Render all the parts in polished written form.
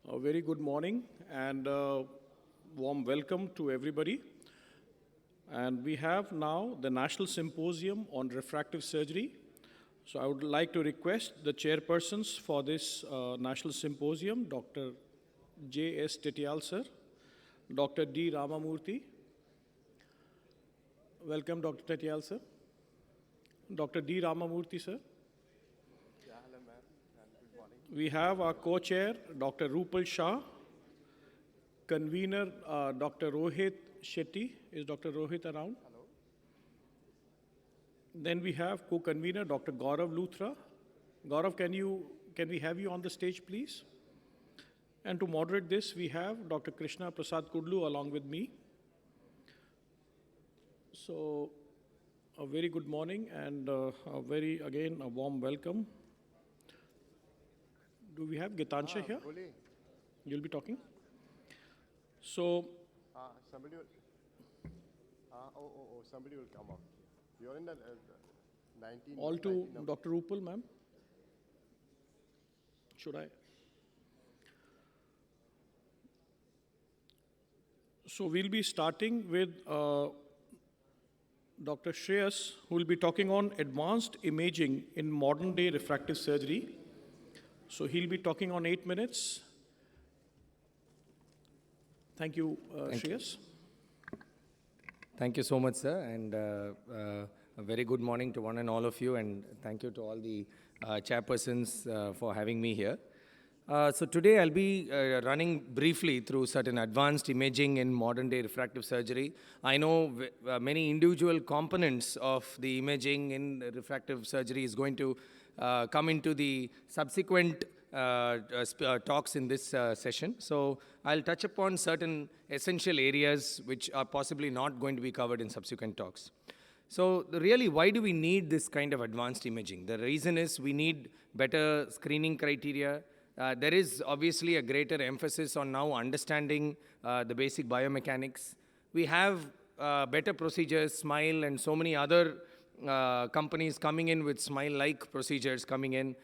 A very good morning and warm welcome to everybody. And we have now the National Symposium on Refractive Surgery. So I would like to request the chairpersons for this National Symposium, Dr. J.S. Tetial, sir, Dr. D. Ramamurthy. Welcome, Dr. Tetial, sir. Dr. D. Ramamurthy, sir. We have our co-chair, Dr. Rupal Shah, convener, Dr. Rohit Shetty. Is Dr. Rohit around? Hello. Then we have co-convener, Dr. Gaurav Luthra. Gaurav, can we have you on the stage, please? And to moderate this, we have Dr. Krishna Prasad Kudlu along with me. So, a very good morning and again, a warm welcome. Do we have Gitansha here? You'll be talking? So, somebody will, somebody will come up. You're in the 19. All to Dr. Rupal, ma'am. Should I? So we'll be starting with Dr. Shreyas, who will be talking on advanced imaging in modern day refractive surgery. So he'll be talking on 8 minutes. Thank you, Shreyas. Thank you so much, sir, and a very good morning to one and all of you, and thank you to all the chairpersons for having me here. So today I'll be running briefly through certain advanced imaging in modern day refractive surgery. I know many individual components of the imaging in refractive surgery is going to come into the subsequent talks in this session. So I'll touch upon certain essential areas which are possibly not going to be covered in subsequent talks. So really, why do we need this kind of advanced imaging? The reason is we need better screening criteria. There is obviously a greater emphasis on now understanding the basic biomechanics. We have better procedures, SMILE, and so many other companies coming in with SMILE-like procedures coming in.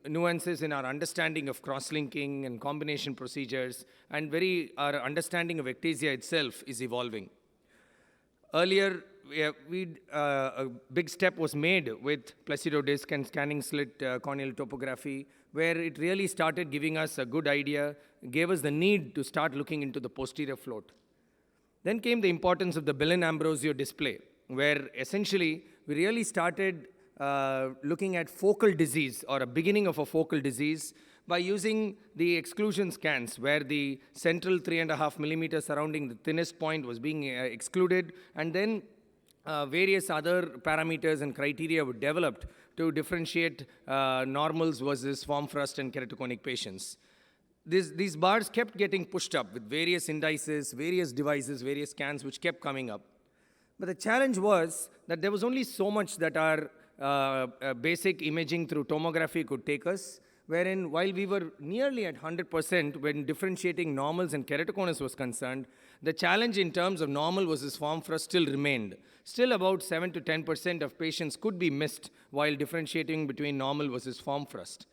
Nuances in our understanding of cross-linking and combination procedures, and our understanding of ectasia itself is evolving. Earlier, a big step was made with placido disc and scanning slit corneal topography, where it really started giving us a good idea, gave us the need to start looking into the posterior float. Then came the importance of the Bellin-Ambrosio display, where essentially we really started looking at focal disease or a beginning of a focal disease by using the exclusion scans, where the central 3.5 millimeters surrounding the thinnest point was being excluded, and then various other parameters and criteria were developed to differentiate normals versus form thrust and keratoconic patients. These bars kept getting pushed up with various indices, various devices, various scans which kept coming up. But the challenge was that there was only so much that our basic imaging through tomography could take us, wherein while we were nearly at 100% when differentiating normals and keratoconus was concerned, the challenge in terms of normal versus form thrust still remained. Still about 7 to 10% of patients could be missed while differentiating between normal versus form thrust.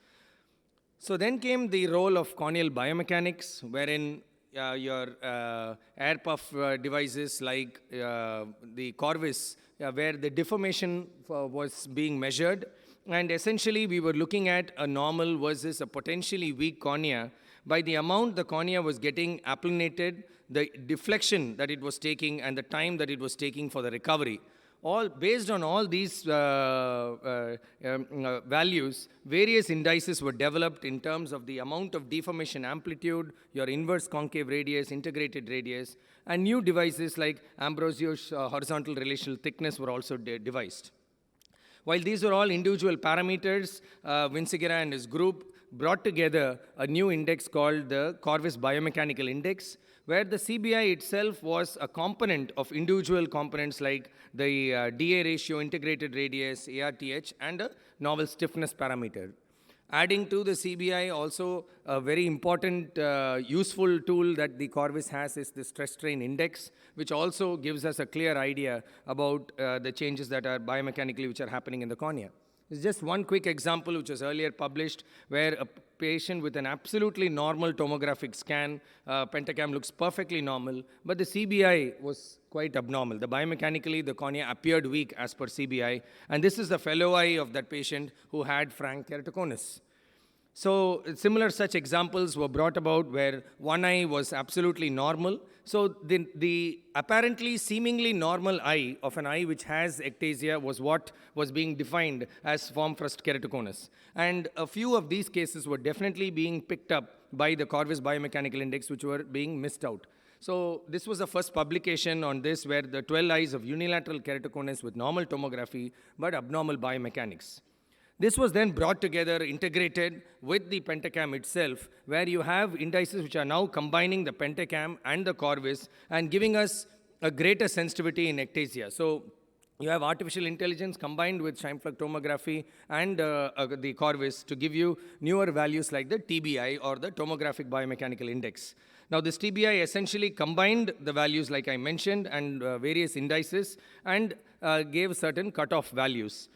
So then came the role of corneal biomechanics, wherein your air puff devices like the Corvus, where the deformation was being measured, and essentially we were looking at a normal versus a potentially weak cornea by the amount the cornea was getting applanated, the deflection that it was taking, and the time that it was taking for the recovery. All based on all these values, various indices were developed in terms of the amount of deformation amplitude, your inverse concave radius, integrated radius, and new devices like Ambrosio's horizontal relational thickness were also devised. While these are all individual parameters, Vinciguerra and his group brought together a new index called the Corvus Biomechanical Index, where the CBI itself was a component of individual components like the DA ratio, integrated radius, ARTH, and a novel stiffness parameter. Adding to the CBI, also a very important useful tool that the Corvus has is the stress strain index, which also gives us a clear idea about the changes that are biomechanically which are happening in the cornea. It's just one quick example which was earlier published where a patient with an absolutely normal tomographic scan, pentacam looks perfectly normal, but the CBI was quite abnormal. The biomechanically, the cornea appeared weak as per CBI, and this is the fellow eye of that patient who had frank keratoconus. So similar such examples were brought about where one eye was absolutely normal. So the apparently seemingly normal eye of an eye which has ectasia was what was being defined as form first keratoconus. And a few of these cases were definitely being picked up by the Corvus Biomechanical Index, which were being missed out. So this was the first publication on this where the 12 eyes of unilateral keratoconus with normal tomography but abnormal biomechanics. This was then brought together, integrated with the pentacam itself, where you have indices which are now combining the pentacam and the Corvus and giving us a greater sensitivity in ectasia. So you have artificial intelligence combined with Scheimpflug tomography and the Corvus to give you newer values like the TBI or the Tomographic Biomechanical Index. Now this TBI essentially combined the values like I mentioned and various indices and gave certain cutoff values.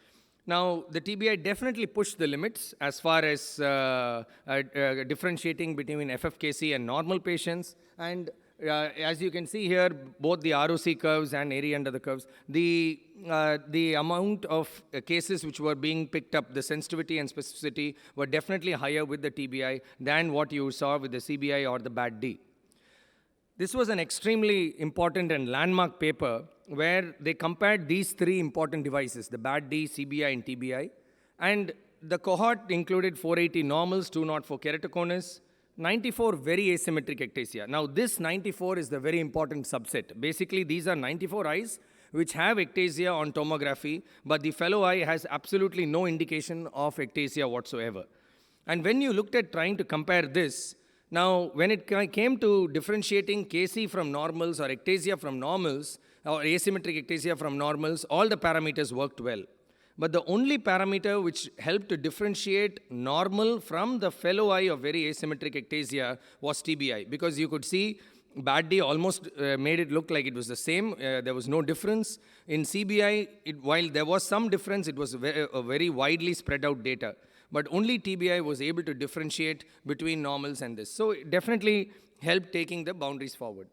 Now, the TBI definitely pushed the limits as far as differentiating between FFKC and normal patients. And as you can see here, both the ROC curves and area under the curves, the amount of cases which were being picked up, the sensitivity and specificity were definitely higher with the TBI than what you saw with the CBI or the BAD-D. This was an extremely important and landmark paper where they compared these three important devices, the BAD-D, CBI, and TBI. And the cohort included 480 normals, 204 keratoconus, 94 very asymmetric ectasia. Now, this 94 is the very important subset. Basically, these are 94 eyes which have ectasia on tomography, but the fellow eye has absolutely no indication of ectasia whatsoever. And when you looked at trying to compare this, now, when it came to differentiating KC from normals or ectasia from normals, or asymmetric ectasia from normals, all the parameters worked well. But the only parameter which helped to differentiate normal from the fellow eye of very asymmetric ectasia was TBI, because you could see BAD-D almost made it look like it was the same. There was no difference. In CBI, while there was some difference, it was a very widely spread out data. But only TBI was able to differentiate between normals and this. So it definitely helped taking the boundaries forward.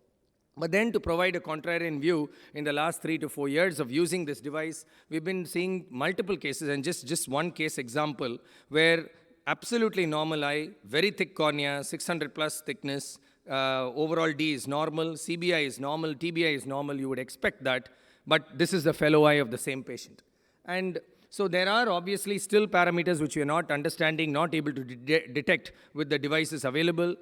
But then to provide a contrarian view, in the last 3 to 4 years of using this device, we've been seeing multiple cases, and just one case example, where absolutely normal eye, very thick cornea, 600 plus thickness, overall D is normal, CBI is normal, TBI is normal, you would expect that, but this is the fellow eye of the same patient. And so there are obviously still parameters which we are not understanding, not able to detect with the devices available.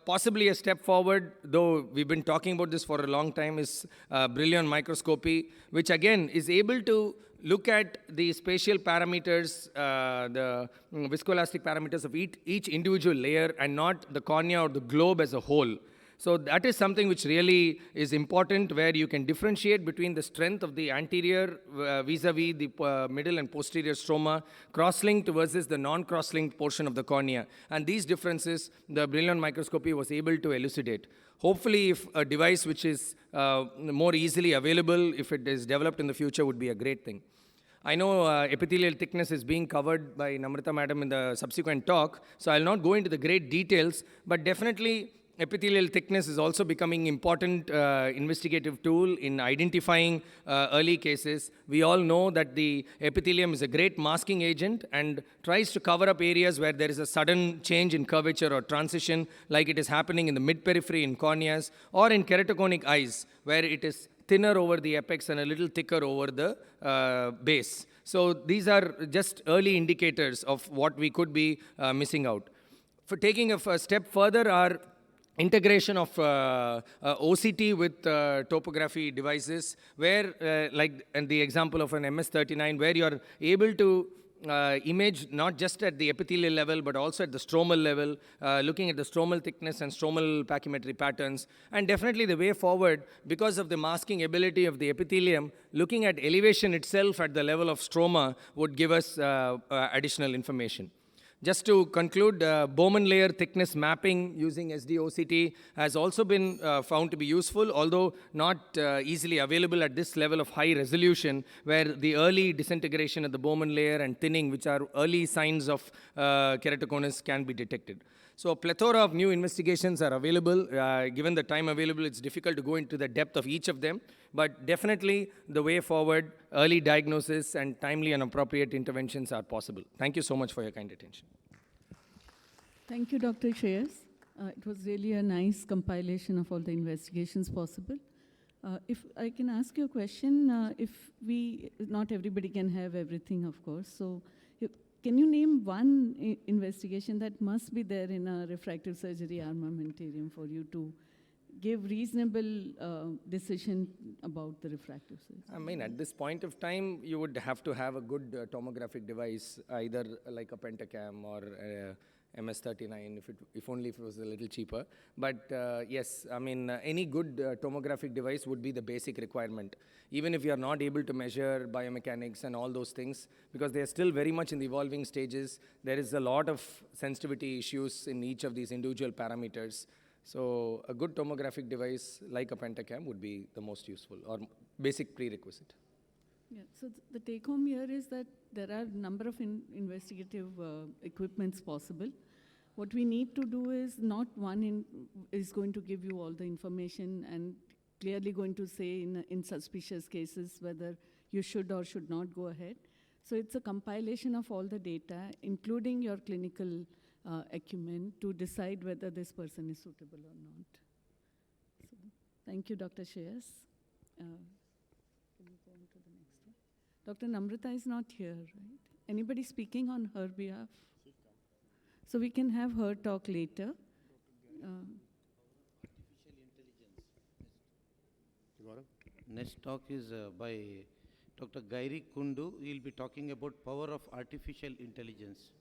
Possibly a step forward, though we've been talking about this for a long time, is Brilliant microscopy, which again is able to look at the spatial parameters, the viscoelastic parameters of each individual layer and not the cornea or the globe as a whole. So that is something which really is important, where you can differentiate between the strength of the anterior vis-a-vis the middle and posterior stroma, cross-linked versus the non-cross-linked portion of the cornea. And these differences, the Brilliant microscopy was able to elucidate. Hopefully, if a device which is more easily available, if it is developed in the future, would be a great thing. I know epithelial thickness is being covered by Namrata madam in the subsequent talk, so I'll not go into the great details, but definitely epithelial thickness is also becoming important investigative tool in identifying early cases. We all know that the epithelium is a great masking agent and tries to cover up areas where there is a sudden change in curvature or transition, like it is happening in the mid-periphery in corneas or in keratoconic eyes, where it is thinner over the apex and a little thicker over the base. So these are just early indicators of what we could be missing out. For taking a step further, our integration of OCT with topography devices, where and the example of an MS39, where you are able to image not just at the epithelial level, but also at the stromal level, looking at the stromal thickness and stromal pachymetry patterns. And definitely the way forward, because of the masking ability of the epithelium, looking at elevation itself at the level of stroma would give us additional information. Just to conclude, Bowman layer thickness mapping using SD-OCT has also been found to be useful, although not easily available at this level of high resolution, where the early disintegration of the Bowman layer and thinning, which are early signs of keratoconus, can be detected. So a plethora of new investigations are available. Given the time available, it's difficult to go into the depth of each of them, but definitely the way forward, early diagnosis and timely and appropriate interventions are possible. Thank you so much for your kind attention. Thank you, Dr. Shreyas. It was really a nice compilation of all the investigations possible. If I can ask you a question, not everybody can have everything, of course, so can you name one investigation that must be there in a refractive surgery armamentarium for you to give reasonable decision about the refractive surgery? I mean, at this point of time, you would have to have a good tomographic device, either like a Pentacam or MS39, if only if it was a little cheaper. But yes, I mean, any good tomographic device would be the basic requirement. Even if you are not able to measure biomechanics and all those things, because they are still very much in the evolving stages, there is a lot of sensitivity issues in each of these individual parameters. So a good tomographic device like a Pentacam would be the most useful or basic prerequisite. Yeah, so the take home here is that there are a number of investigative equipments possible. What we need to do is not one is going to give you all the information and clearly going to say in suspicious cases whether you should or should not go ahead. So it's a compilation of all the data, including your clinical acumen, to decide whether this person is suitable or not. So, thank you, Dr. Shreyas. Can we go on to the next one? Dr. Namrata is not here, right? Anybody speaking on her behalf? So we can have her talk later. Next talk is by Dr. Gairi Kundu. He will be talking about power of artificial intelligence.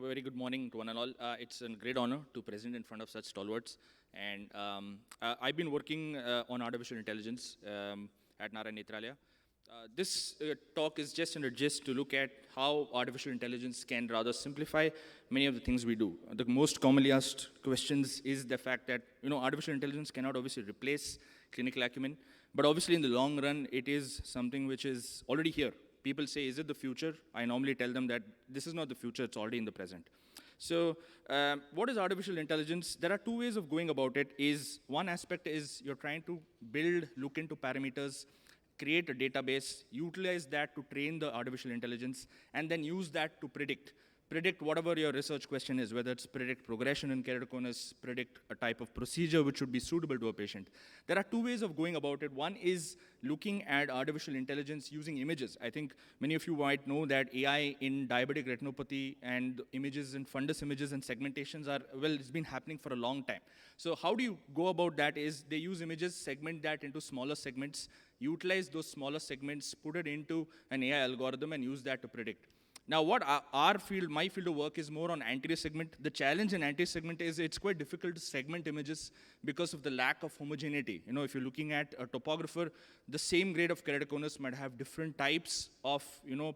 Very good morning to one and all. It's a great honor to present in front of such stalwarts. And I've been working on artificial intelligence at Nara Netralia. This talk is just in a gist to look at how artificial intelligence can rather simplify many of the things we do. The most commonly asked questions is the fact that artificial intelligence cannot obviously replace clinical acumen, but obviously in the long run, it is something which is already here. People say, is it the future? I normally tell them that this is not the future, it's already in the present. So what is artificial intelligence? There are two ways of going about it. One aspect is you're trying to look into parameters, create a database, utilize that to train the artificial intelligence, and then use that to predict whatever your research question is, whether it's predict progression in keratoconus, predict a type of procedure which would be suitable to a patient. There are two ways of going about it. One is looking at artificial intelligence using images. I think many of you might know that AI in diabetic retinopathy and images and fundus images and segmentations it's been happening for a long time. So how do you go about that is they use images, segment that into smaller segments, utilize those smaller segments, put it into an AI algorithm and use that to predict. Now, what my field of work is more on anterior segment. The challenge in anterior segment is it's quite difficult to segment images because of the lack of homogeneity. If you're looking at a topographer, the same grade of keratoconus might have different types of,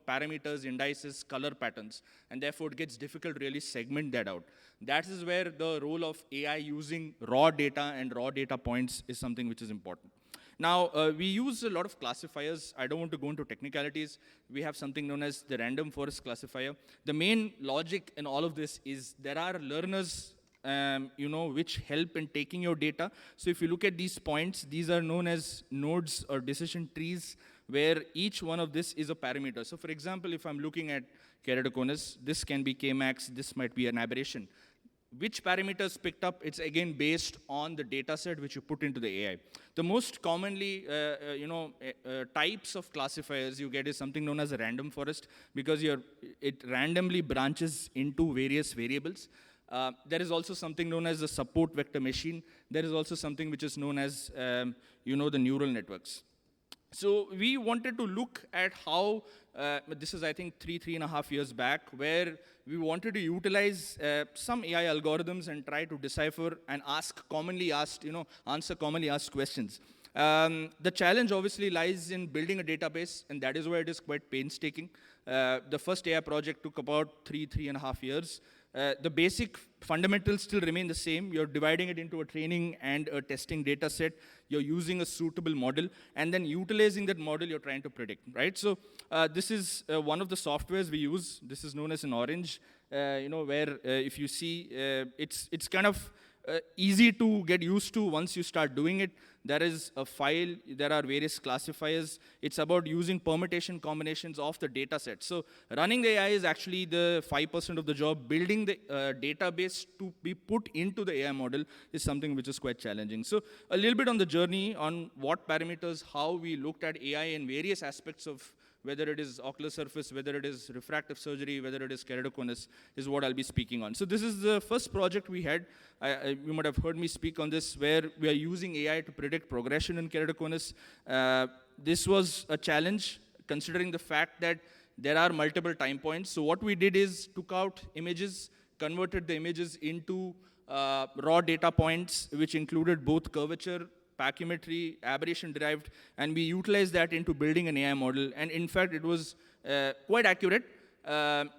parameters, indices, color patterns, and therefore it gets difficult to really segment that out. That is where the role of AI using raw data and raw data points is something which is important. Now, we use a lot of classifiers. I don't want to go into technicalities. We have something known as the random forest classifier. The main logic in all of this is there are learners, which help in taking your data. So if you look at these points, these are known as nodes or decision trees, where each one of this is a parameter. So for example, if I'm looking at keratoconus, this can be Kmax, this might be an aberration. Which parameters picked up, it's again based on the data set which you put into the AI. The most commonly, types of classifiers you get is something known as a random forest, because it randomly branches into various variables. There is also something known as the support vector machine. There is also something which is known as, the neural networks. So we wanted to look at how, this is I think 3.5 years back, where we wanted to utilize some AI algorithms and try to decipher and answer commonly asked questions. The challenge obviously lies in building a database, and that is why it is quite painstaking. The first AI project took about 3.5 years. The basic fundamentals still remain the same. You're dividing it into a training and a testing data set. You're using a suitable model, and then utilizing that model you're trying to predict, right? So this is one of the softwares we use. This is known as an orange, where if you see, it's kind of easy to get used to once you start doing it. There is a file, there are various classifiers. It's about using permutation combinations of the data set. So running the AI is actually the 5% of the job. Building the database to be put into the AI model is something which is quite challenging. So a little bit on the journey on what parameters, how we looked at AI in various aspects of whether it is ocular surface, whether it is refractive surgery, whether it is keratoconus, is what I'll be speaking on. So this is the first project we had. You might have heard me speak on this, where we are using AI to predict progression in keratoconus. This was a challenge, considering the fact that there are multiple time points. So what we did is took out images, converted the images into raw data points, which included both curvature, pachymetry, aberration derived, and we utilized that into building an AI model. And in fact, it was quite accurate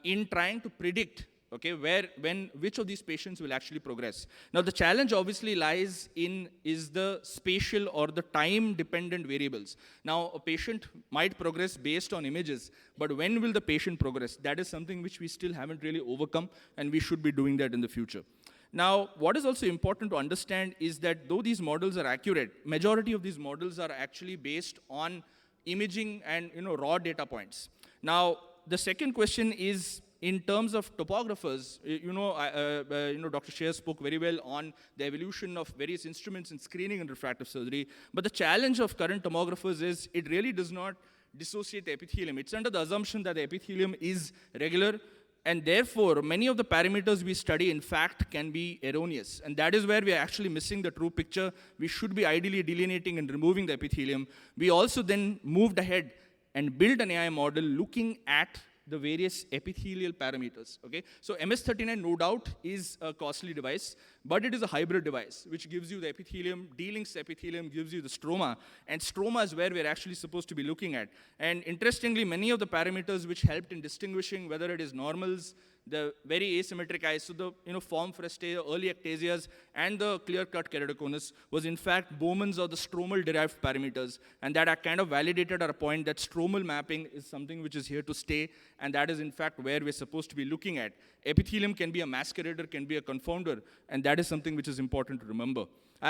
in trying to predict, okay, which of these patients will actually progress. Now, the challenge obviously lies in is the spatial or the time-dependent variables. Now, a patient might progress based on images, but when will the patient progress? That is something which we still haven't really overcome, and we should be doing that in the future. Now, what is also important to understand is that though these models are accurate, majority of these models are actually based on imaging and raw data points. Now, the second question is in terms of topographers. Dr. Sher spoke very well on the evolution of various instruments in screening and refractive surgery. But the challenge of current tomographers is it really does not dissociate the epithelium. It's under the assumption that the epithelium is regular, and therefore, many of the parameters we study, in fact, can be erroneous. And that is where we are actually missing the true picture. We should be ideally delineating and removing the epithelium. We also then moved ahead and built an AI model looking at the various epithelial parameters, okay? So MS-39, no doubt, is a costly device, but it is a hybrid device, which gives you the epithelium, delinks the epithelium, gives you the stroma, and stroma is where we're actually supposed to be looking at. And interestingly, many of the parameters which helped in distinguishing whether it is normals, the very asymmetric eyes, so the form frustae, early ectasias, and the clear-cut keratoconus was in fact Bowman's or the stromal-derived parameters, and that are kind of validated our point that stromal mapping is something which is here to stay, and that is in fact where we're supposed to be looking at. Epithelium can be a masquerader, can be a confounder, and that is something which is important to remember.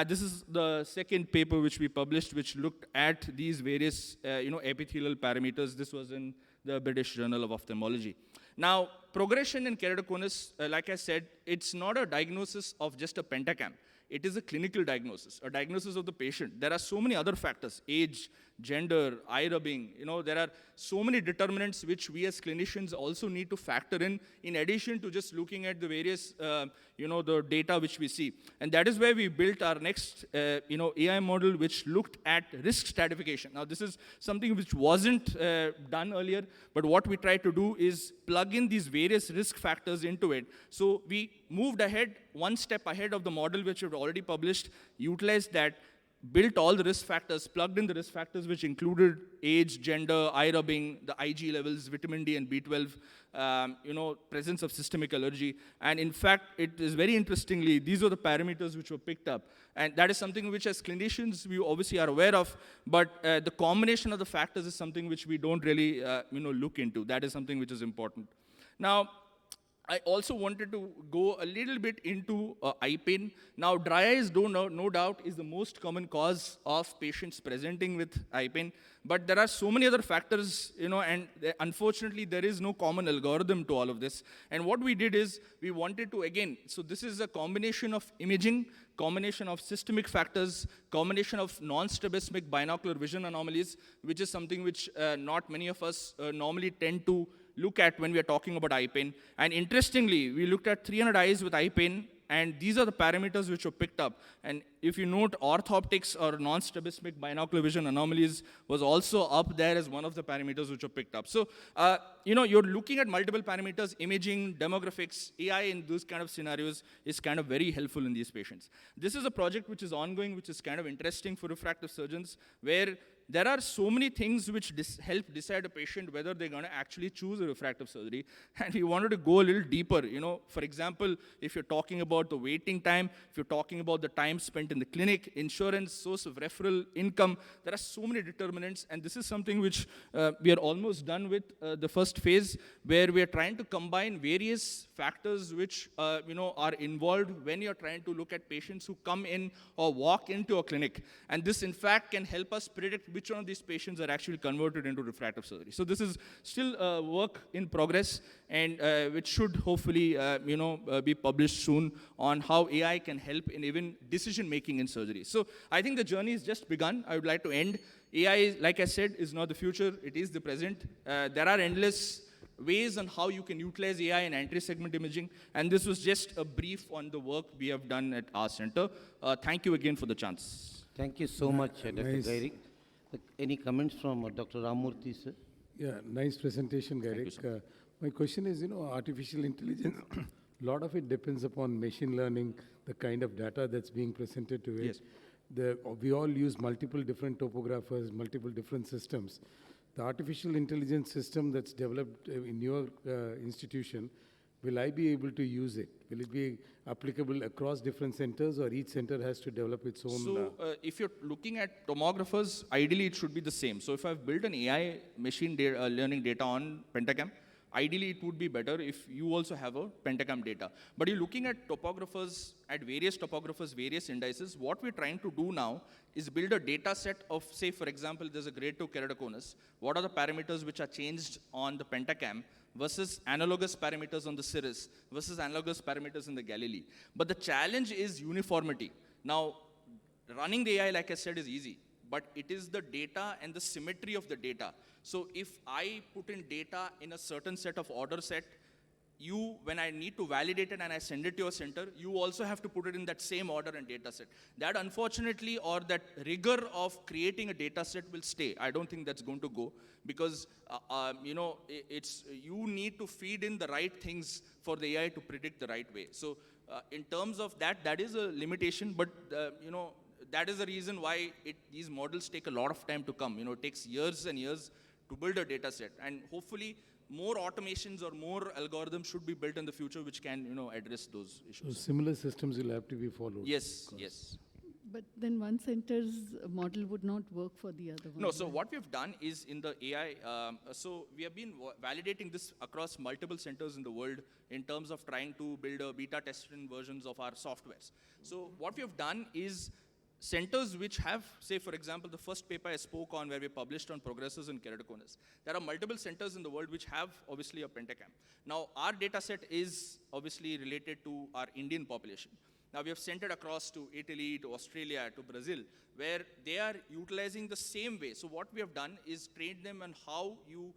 This is the second paper which we published, which looked at these various epithelial parameters. This was in the British Journal of Ophthalmology. Now, progression in keratoconus, like I said, it's not a diagnosis of just a pentacam. It is a clinical diagnosis, a diagnosis of the patient. There are so many other factors, age, gender, eye rubbing, there are so many determinants which we as clinicians also need to factor in addition to just looking at the various, the data which we see. And that is where we built our next, AI model which looked at risk stratification. Now, this is something which wasn't done earlier, but what we tried to do is plug in these various risk factors into it. So we moved ahead, one step ahead of the model which we've already published, utilized that, built all the risk factors, plugged in the risk factors which included age, gender, eye rubbing, the Ig levels, vitamin D and B12, presence of systemic allergy. And in fact, it is very interestingly, these are the parameters which were picked up. And that is something which as clinicians, we obviously are aware of, but the combination of the factors is something which we don't really, look into. That is something which is important. Now, I also wanted to go a little bit into eye pain. Now, dry eyes, no doubt, is the most common cause of patients presenting with eye pain. But there are so many other factors, and unfortunately, there is no common algorithm to all of this. And what we did is, we wanted to, again, so this is a combination of imaging, combination of systemic factors, combination of non-strabismic binocular vision anomalies, which is something which not many of us normally tend to look at when we are talking about eye pain. And interestingly, we looked at 300 eyes with eye pain, and these are the parameters which were picked up. And if you note, orthoptics or non-strabismic binocular vision anomalies was also up there as one of the parameters which were picked up. So, you're looking at multiple parameters, imaging, demographics, AI in those kind of scenarios is kind of very helpful in these patients. This is a project which is ongoing, which is kind of interesting for refractive surgeons, where there are so many things which help decide a patient whether they're going to actually choose a refractive surgery. And we wanted to go a little deeper. For example, if you're talking about the waiting time, if you're talking about the time spent in the clinic, insurance, source of referral, income, there are so many determinants. And this is something which we are almost done with the first phase, where we are trying to combine various factors which are involved when you're trying to look at patients who come in or walk into a clinic. And this, in fact, can help us predict which one of these patients are actually converted into refractive surgery. So this is still work in progress, and which should hopefully be published soon on how AI can help in even decision-making in surgery. So I think the journey has just begun. I would like to end. AI, like I said, is not the future. It is the present. There are endless ways on how you can utilize AI in anterior segment imaging, and this was just a brief on the work we have done at our center. Thank you again for the chance. Thank you so much, Dr. Nice. Gairik. Any comments from Dr. Ramurthy, sir? Yeah, nice presentation, Gairik. My question is, artificial intelligence, a lot of it depends upon machine learning, the kind of data that's being presented to it. Yes. We all use multiple different topographers, multiple different systems. The artificial intelligence system that's developed in your institution, will I be able to use it? Will it be applicable across different centers, or each center has to develop its own? So if you're looking at tomographers, ideally it should be the same. So if I've built an AI machine learning data on Pentacam, ideally it would be better if you also have a Pentacam data. But you're looking at topographers, at various topographers, various indices. What we're trying to do now is build a data set of, say, for example, there's a grade 2 keratoconus. What are the parameters which are changed on the Pentacam versus analogous parameters on the Cirrus versus analogous parameters in the Galilee. But the challenge is uniformity. Now, running the AI, like I said, is easy, but it is the data and the symmetry of the data. So if I put in data in a certain set of order set, when I need to validate it and I send it to your center, you also have to put it in that same order and data set. That, unfortunately, or that rigor of creating a data set will stay. I don't think that's going to go, because you need to feed in the right things for the AI to predict the right way. So in terms of that is a limitation, but that is the reason why these models take a lot of time to come. It takes years and years to build a data set, and hopefully more automations or more algorithms should be built in the future which can, address those issues. So similar systems will have to be followed. Yes, yes. But then one center's model would not work for the other one. No, so what we've done is in the AI, so we have been validating this across multiple centers in the world in terms of trying to build a beta tested versions of our softwares. So what we have done is centers which have, say, for example, the first paper I spoke on where we published on progressors in keratoconus. There are multiple centers in the world which have, obviously, a Pentacam. Now, our data set is obviously related to our Indian population. Now, we have sent it across to Italy, to Australia, to Brazil, where they are utilizing the same way. So what we have done is train them on how you,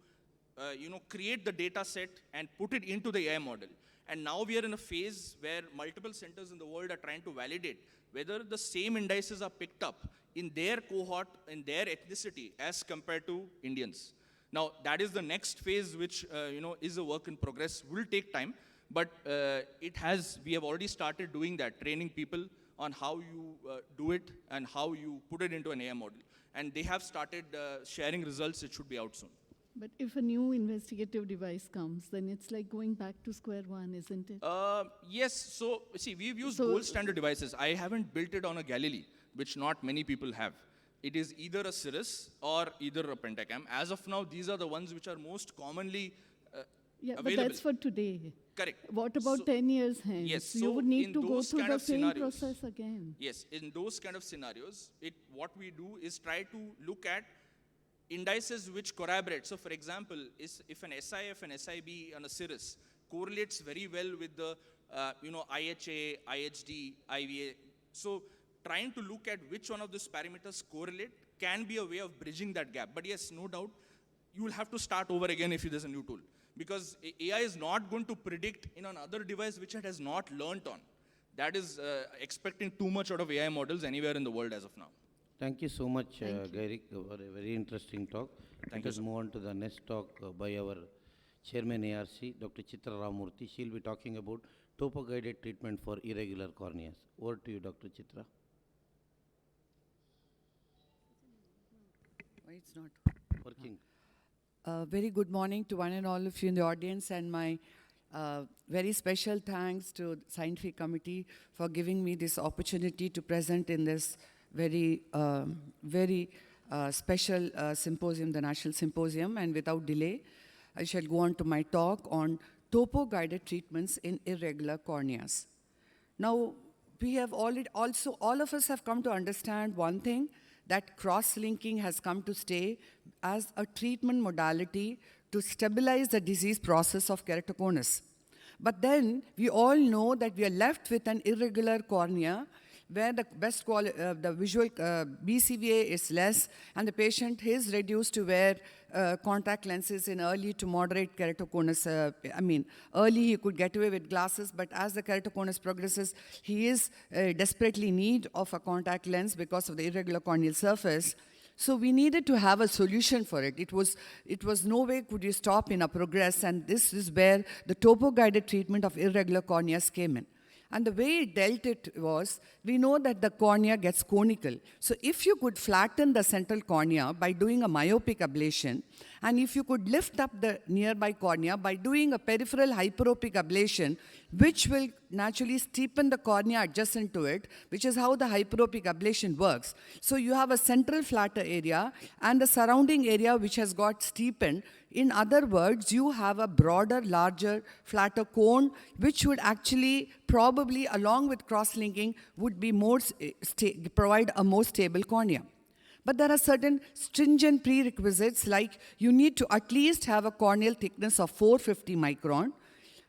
create the data set and put it into the AI model. And now we are in a phase where multiple centers in the world are trying to validate whether the same indices are picked up in their cohort, in their ethnicity, as compared to Indians. Now, that is the next phase, which is a work in progress, will take time, but we have already started doing that, training people on how you do it and how you put it into an AI model. And they have started sharing results. It should be out soon. But if a new investigative device comes, then it's like going back to square one, isn't it? Yes, so see, we've used gold standard devices. I haven't built it on a Galilee, which not many people have. It is either a Cirrus or either a Pentacam. As of now, these are the ones which are most commonly available. But that's for today. Correct. What about 10 years hence? Yes, You so would need in to go those through kind the of same scenarios- process again. Yes, in those kind of scenarios, what we do is try to look at indices which corroborate. So, for example, if an SIF and SIB on a Cirrus correlates very well with the IHA, IHD, IVA. So, trying to look at which one of these parameters correlate can be a way of bridging that gap. But yes, no doubt, you will have to start over again if there's a new tool. because AI is not going to predict in another device which it has not learnt on. That is expecting too much out of AI models anywhere in the world as of now. Thank you so much, Gairik, for a very interesting talk. Thank Let us you, sir. move on to the next talk by our Chairman ARC, Dr. Chitra Ramurthy. She will be talking about topo-guided treatment for irregular corneas. Over to you, Dr. Chitra. Why it's not? Working. Very good morning to one and all of you in the audience, and my very special thanks to the scientific committee for giving me this opportunity to present in this very special symposium, the National Symposium. And without delay, I shall go on to my talk on topo-guided treatments in irregular corneas. Now, we have already also, all of us have come to understand one thing, that cross-linking has come to stay as a treatment modality to stabilize the disease process of keratoconus. But then we all know that we are left with an irregular cornea where the best the visual BCVA is less, and the patient is reduced to wear contact lenses in early to moderate keratoconus. Early he could get away with glasses, but as the keratoconus progresses, he is desperately in need of a contact lens because of the irregular corneal surface. So we needed to have a solution for it. It was no way could you stop in a progress, and this is where the topo-guided treatment of irregular corneas came in. And the way it dealt it was, we know that the cornea gets conical. So if you could flatten the central cornea by doing a myopic ablation, and if you could lift up the nearby cornea by doing a peripheral hyperopic ablation, which will naturally steepen the cornea adjacent to it, which is how the hyperopic ablation works. So you have a central flatter area and the surrounding area which has got steepened. In other words, you have a broader, larger, flatter cone, which would actually probably, along with cross-linking, would be more provide a more stable cornea. But there are certain stringent prerequisites, like you need to at least have a corneal thickness of 450 micron,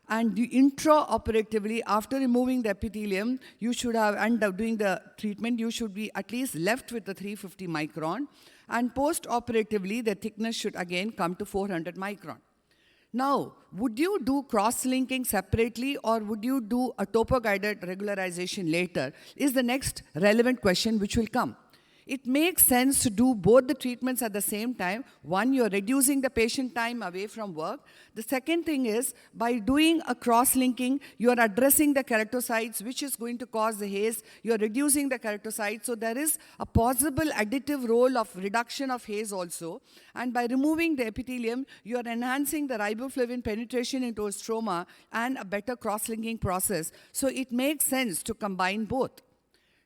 and intraoperatively, after removing the epithelium, you should have, and doing the treatment, you should be at least left with the 350 micron, and post-operatively, the thickness should again come to 400 micron. Now, would you do cross-linking separately, or would you do a topo-guided regularization later, is the next relevant question which will come. It makes sense to do both the treatments at the same time. One, you're reducing the patient time away from work. The second thing is, by doing a cross-linking, you're addressing the keratocytes, which is going to cause the haze. You're reducing the keratocytes, so there is a possible additive role of reduction of haze also. And by removing the epithelium, you're enhancing the riboflavin penetration into a stroma and a better cross-linking process. So it makes sense to combine both.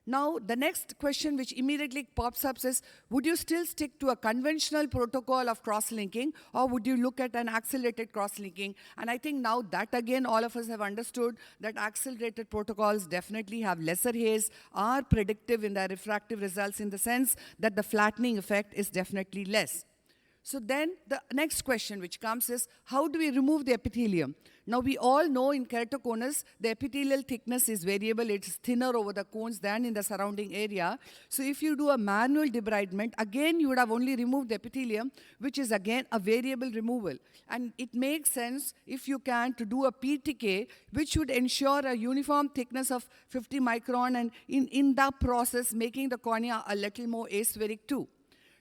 Now, the next question which immediately pops up is, would you still stick to a conventional protocol of cross-linking, or would you look at an accelerated cross-linking? And I think now that, again, all of us have understood that accelerated protocols definitely have lesser haze, are predictive in their refractive results in the sense that the flattening effect is definitely less. So then the next question which comes is, how do we remove the epithelium? Now we all know in keratoconus, the epithelial thickness is variable. It's thinner over the cones than in the surrounding area. So if you do a manual debridement, again you would have only removed the epithelium, which is again a variable removal. And it makes sense, if you can, to do a PTK, which would ensure a uniform thickness of 50 micron, and in that process making the cornea a little more aspheric too.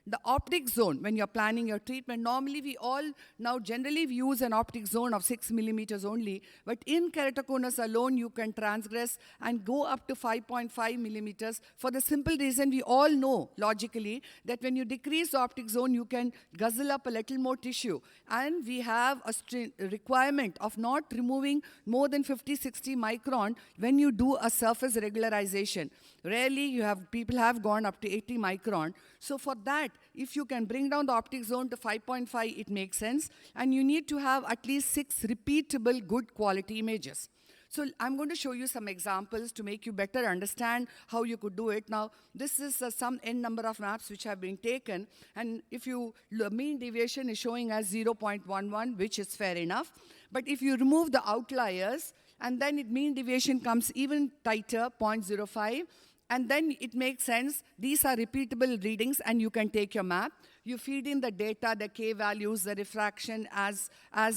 The optic zone, when you're planning your treatment, normally we all now generally use an optic zone of 6 millimeters only, but in keratoconus alone, you can transgress and go up to 5.5 millimeters for the simple reason we all know logically that when you decrease the optic zone, you can guzzle up a little more tissue. And we have a requirement of not removing more than 50-60 micron when you do a surface regularization. Rarely people have gone up to 80 micron. So for that, if you can bring down the optic zone to 5.5, it makes sense. And you need to have at least 6 repeatable good quality images. So I'm going to show you some examples to make you better understand how you could do it. Now, this is some n number of maps which have been taken. And if mean deviation is showing as 0.11, which is fair enough. But if you remove the outliers, and then mean deviation comes even tighter, 0.05, and then it makes sense. These are repeatable readings, and you can take your map. You feed in the data, the K values, the refraction as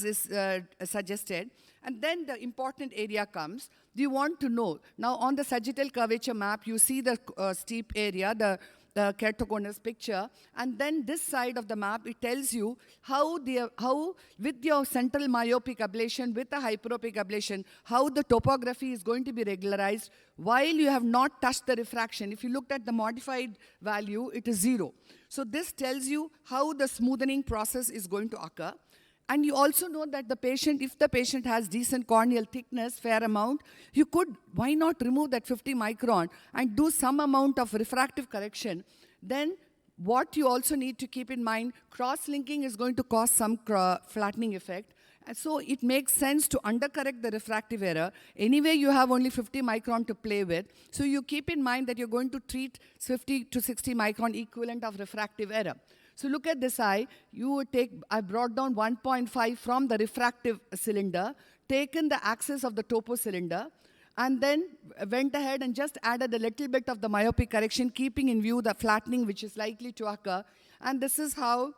is suggested. And then the important area comes. You want to know. Now, on the sagittal curvature map, you see the steep area, the Keratoconus picture, and then this side of the map, it tells you how with your central myopic ablation, with the hyperopic ablation, how the topography is going to be regularized while you have not touched the refraction. If you looked at the modified value, it is 0. So this tells you how the smoothing process is going to occur. And you also know that the patient, if the patient has decent corneal thickness, fair amount, you could, why not remove that 50 micron and do some amount of refractive correction. Then what you also need to keep in mind, cross-linking is going to cause some flattening effect. And so it makes sense to undercorrect the refractive error. Anyway, you have only 50 micron to play with. So you keep in mind that you're going to treat 50 to 60 micron equivalent of refractive error. So look at this eye. You would take, I brought down 1.5 from the refractive cylinder, taken the axis of the topo cylinder, and then went ahead and just added a little bit of the myopic correction, keeping in view the flattening which is likely to occur. And this is how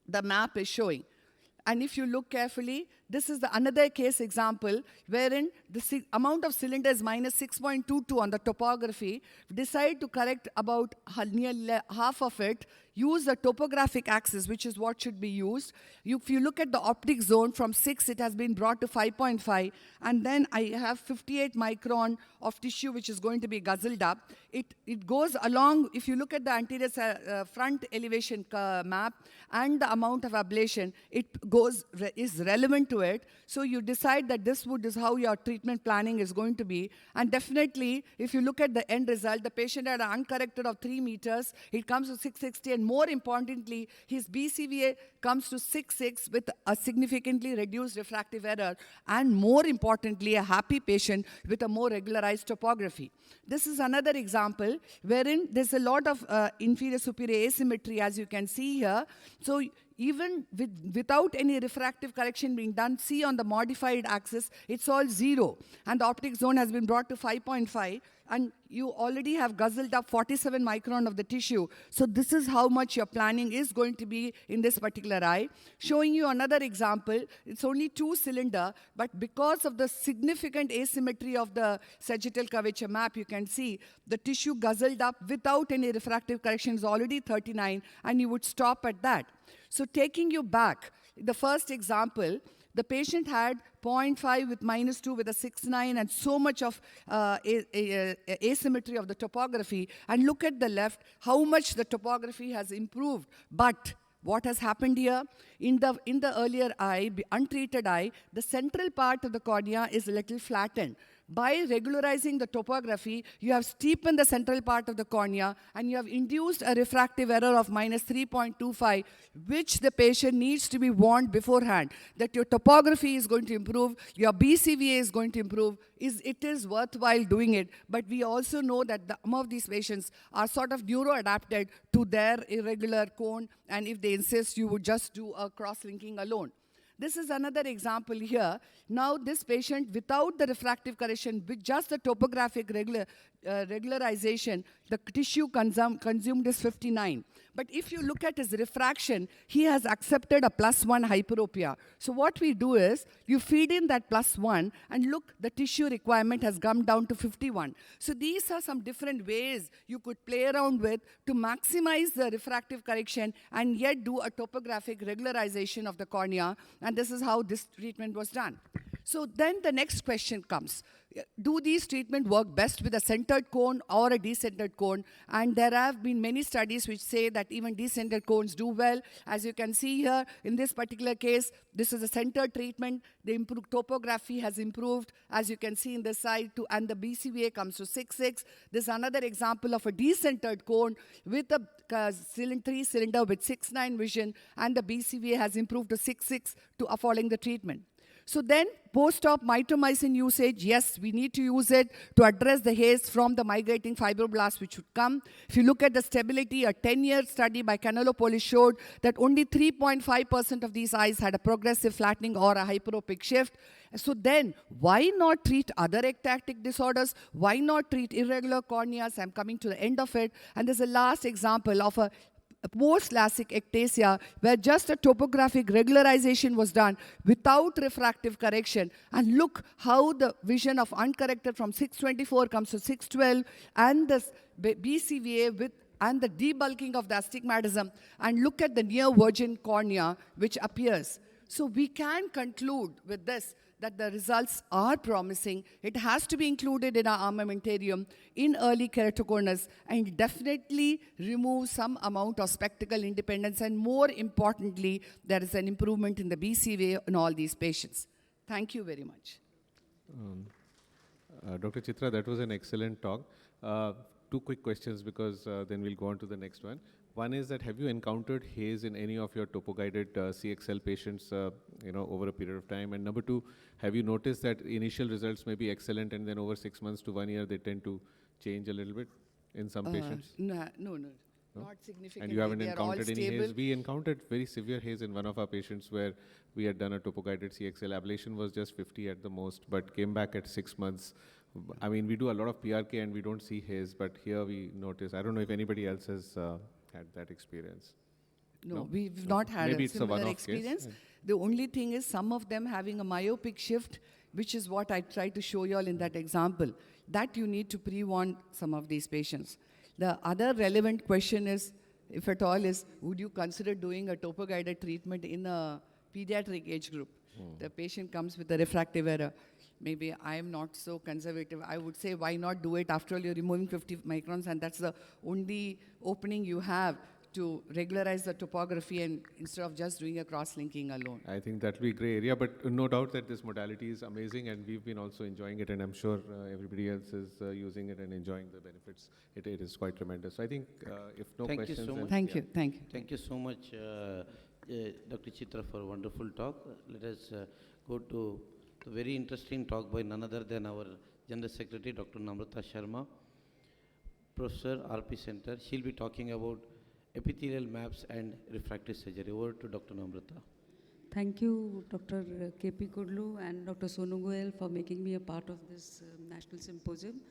the map is showing. And if you look carefully, this is another case example wherein the amount of cylinder is minus 6.22 on the topography. Decide to correct about nearly half of it. Use the topographic axis, which is what should be used. If you look at the optic zone, from 6, it has been brought to 5.5. And then I have 58 micron of tissue, which is going to be guzzled up. It goes along, if you look at the anterior front elevation map and the amount of ablation, it is relevant to it. So you decide that this is how your treatment planning is going to be. And definitely, if you look at the end result, the patient had an uncorrected of 3 meters. It comes to 660. And more importantly, his BCVA comes to 6.6 with a significantly reduced refractive error. And more importantly, a happy patient with a more regularized topography. This is another example wherein there's a lot of inferior-superior asymmetry, as you can see here. So even without any refractive correction being done, see on the modified axis, it's all 0. And the optic zone has been brought to 5.5. And you already have guzzled up 47 micron of the tissue. So this is how much your planning is going to be in this particular eye. Showing you another example. It's only 2-cylinder, but because of the significant asymmetry of the sagittal curvature map, you can see the tissue guzzled up without any refractive correction is already 39, and you would stop at that. So taking you back, the first example, the patient had 0.5 with -2 with a 6.9 and so much of asymmetry of the topography. And look at the left, how much the topography has improved. But what has happened here? In the earlier eye, untreated eye, the central part of the cornea is a little flattened. By regularizing the topography, you have steepened the central part of the cornea and you have induced a refractive error of -3.25, which the patient needs to be warned beforehand that your topography is going to improve, your BCVA is going to improve. It is worthwhile doing it, but we also know that some of these patients are sort of neuroadapted to their irregular cone, and if they insist, you would just do a cross-linking alone. This is another example here. Now this patient, without the refractive correction, with just the topographic regularization, the tissue consumed is 59. But if you look at his refraction, he has accepted a +1 hyperopia. So what we do is, you feed in that +1, and look, the tissue requirement has come down to 51. So these are some different ways you could play around with to maximize the refractive correction and yet do a topographic regularization of the cornea. And this is how this treatment was done. So then the next question comes. Do these treatments work best with a centered cone or a decentered cone? And there have been many studies which say that even decentered cones do well. As you can see here, in this particular case, this is a centered treatment. The topography has improved, as you can see in this side, and the BCVA comes to 6.6. This is another example of a decentered cone with a 3-cylinder with 6.9 vision, and the BCVA has improved to 6.6 following the treatment. So then, post-op mitomycin usage, yes, we need to use it to address the haze from the migrating fibroblasts which would come. If you look at the stability, a 10-year study by Canelopoulos showed that only 3.5% of these eyes had a progressive flattening or a hyperopic shift. So then, why not treat other ectatic disorders? Why not treat irregular corneas? I'm coming to the end of it. And there's a last example of a post-Lasik ectasia, where just a topographic regularization was done without refractive correction. And look how the vision of uncorrected from 624 comes to 612, and this BCVA with and the debulking of the astigmatism, and look at the near virgin cornea which appears. So we can conclude with this that the results are promising. It has to be included in our armamentarium in early keratoconus and definitely remove some amount of spectacle independence, and more importantly, there is an improvement in the BCVA in all these patients. Thank you very much. Dr. Chitra, that was an excellent talk. Two quick questions, because then we'll go on to the next one. One is that, have you encountered haze in any of your topo-guided CXL patients over a period of time? And number two, have you noticed that initial results may be excellent and then over 6 months to 1 year they tend to change a little bit in some patients? No, not significantly. And you haven't They are all encountered any stable. haze? We encountered very severe haze in one of our patients where we had done a topo-guided CXL. Ablation was just 50 at the most, but came back at 6 months. I mean, we do a lot of PRK and we don't see haze, but here we notice. I don't know if anybody else has had that experience. No, we've not had Maybe a it's a similar one-off experience. case. The only thing is some of them having a myopic shift, which is what I tried to show you all in that example, that you need to pre-warn some of these patients. The other relevant question is, if at all, is would you consider doing a topo-guided treatment in a pediatric age group? The patient comes with a refractive error. Maybe I am not so conservative. I would say, why not do it? After all, you're removing 50 microns, and that's the only opening you have to regularize the topography, and instead of just doing a cross-linking alone. I think that will be a gray area, but no doubt that this modality is amazing, and we've been also enjoying it, and I'm sure everybody else is using it and enjoying the benefits. It is quite tremendous. So I think if no Thank you questions... so much. Thank you, thank you. Thank you so much, Dr. Chitra, for a wonderful talk. Let us go to a very interesting talk by none other than our General Secretary, Dr. Namrata Sharma, Professor, RP Center. She'll be talking about epithelial maps and refractive surgery. Over to Dr. Namrata. Thank you, Dr. K.P. Kudlu and Dr. Sonu Goyal, for making me a part of this national symposium.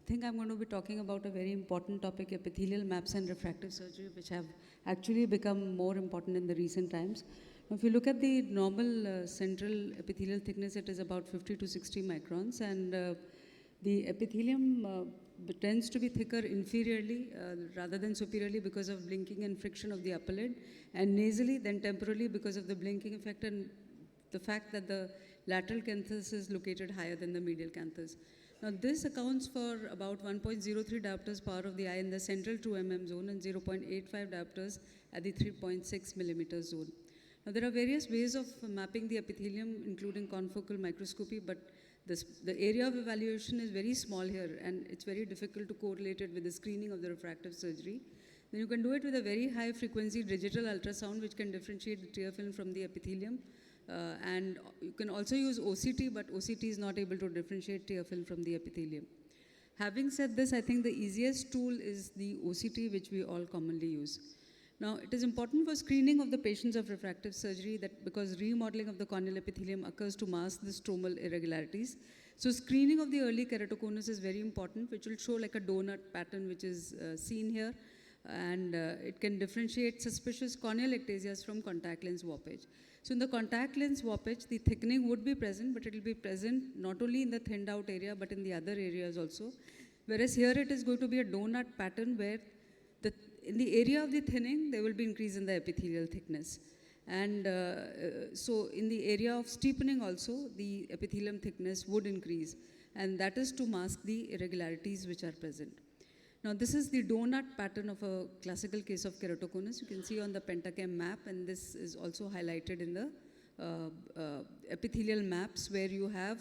I think I'm going to be talking about a very important topic, epithelial maps and refractive surgery, which have actually become more important in the recent times. Now, if you look at the normal central epithelial thickness, it is about 50 to 60 microns, and the epithelium tends to be thicker inferiorly rather than superiorly because of blinking and friction of the upper lid, and nasally then temporally because of the blinking effect and the fact that the lateral canthus is located higher than the medial canthus. Now, this accounts for about 1.03 diopters power of the eye in the central 2 mm zone and 0.85 diopters at the 3.6 millimeter zone. Now, there are various ways of mapping the epithelium, including confocal microscopy, but the area of evaluation is very small here, and it's very difficult to correlate it with the screening of the refractive surgery. Then you can do it with a very high frequency digital ultrasound, which can differentiate the tear film from the epithelium. And you can also use OCT, but OCT is not able to differentiate tear film from the epithelium. Having said this, I think the easiest tool is the OCT, which we all commonly use. Now, it is important for screening of the patients of refractive surgery that because remodeling of the corneal epithelium occurs to mask the stromal irregularities. So screening of the early keratoconus is very important, which will show like a donut pattern, which is seen here. And it can differentiate suspicious corneal ectasias from contact lens warpage. So in the contact lens warpage, the thickening would be present, but it will be present not only in the thinned out area, but in the other areas also. Whereas here it is going to be a donut pattern where in the area of the thinning, there will be increase in the epithelial thickness. And so in the area of steepening also, the epithelium thickness would increase. And that is to mask the irregularities which are present. Now, this is the donut pattern of a classical case of keratoconus. You can see on the pentacam map, and this is also highlighted in the epithelial maps where you have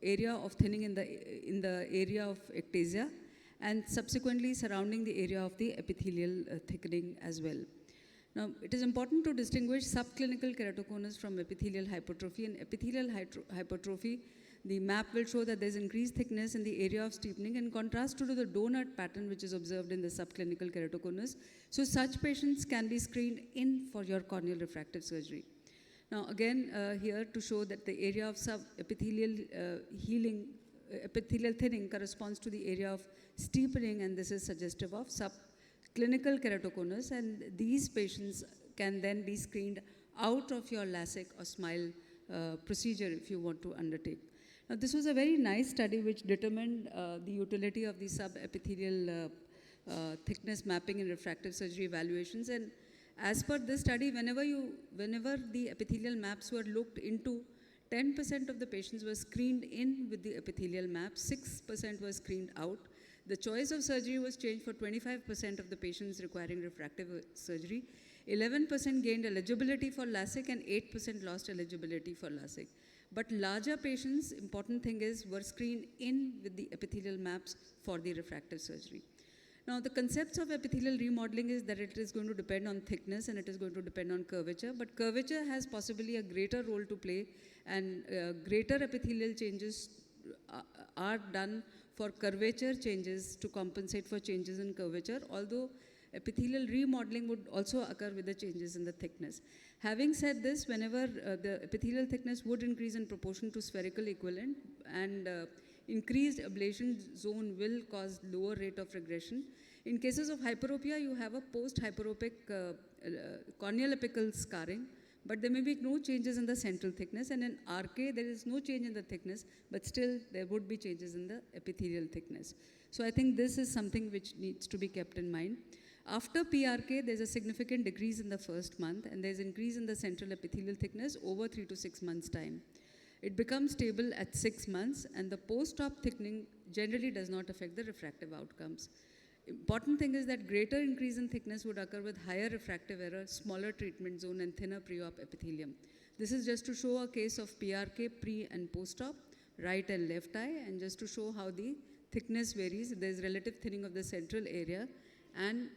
area of thinning in the area of ectasia, and subsequently surrounding the area of the epithelial thickening as well. Now, it is important to distinguish subclinical keratoconus from epithelial hypertrophy. In epithelial hypertrophy, the map will show that there is increased thickness in the area of steepening in contrast to the donut pattern which is observed in the subclinical keratoconus. So such patients can be screened in for your corneal refractive surgery. Now again, here to show that the area of subepithelial epithelial thinning corresponds to the area of steepening, and this is suggestive of clinical keratoconus, and these patients can then be screened out of your Lasik or SMILE procedure if you want to undertake. Now, this was a very nice study which determined the utility of the subepithelial thickness mapping in refractive surgery evaluations. And as per this study, whenever the epithelial maps were looked into, 10% of the patients were screened in with the epithelial map, 6% were screened out. The choice of surgery was changed for 25% of the patients requiring refractive surgery. 11% gained eligibility for Lasik and 8% lost eligibility for Lasik. But larger patients, important thing is, were screened in with the epithelial maps for the refractive surgery. Now, the concepts of epithelial remodeling is that it is going to depend on thickness and it is going to depend on curvature, but curvature has possibly a greater role to play, and greater epithelial changes are done for curvature changes to compensate for changes in curvature, although epithelial remodeling would also occur with the changes in the thickness. Having said this, whenever the epithelial thickness would increase in proportion to spherical equivalent, and increased ablation zone will cause lower rate of regression. In cases of hyperopia, you have a post-hyperopic corneal apical scarring, but there may be no changes in the central thickness, and in RK, there is no change in the thickness, but still there would be changes in the epithelial thickness. So I think this is something which needs to be kept in mind. After PRK, there's a significant decrease in the first month, and there's increase in the central epithelial thickness over 3 to 6 months' time. It becomes stable at 6 months, and the post-op thickening generally does not affect the refractive outcomes. Important thing is that greater increase in thickness would occur with higher refractive error, smaller treatment zone, and thinner pre-op epithelium. This is just to show a case of PRK pre and post-op, right and left eye, and just to show how the thickness varies. There's relative thinning of the central area and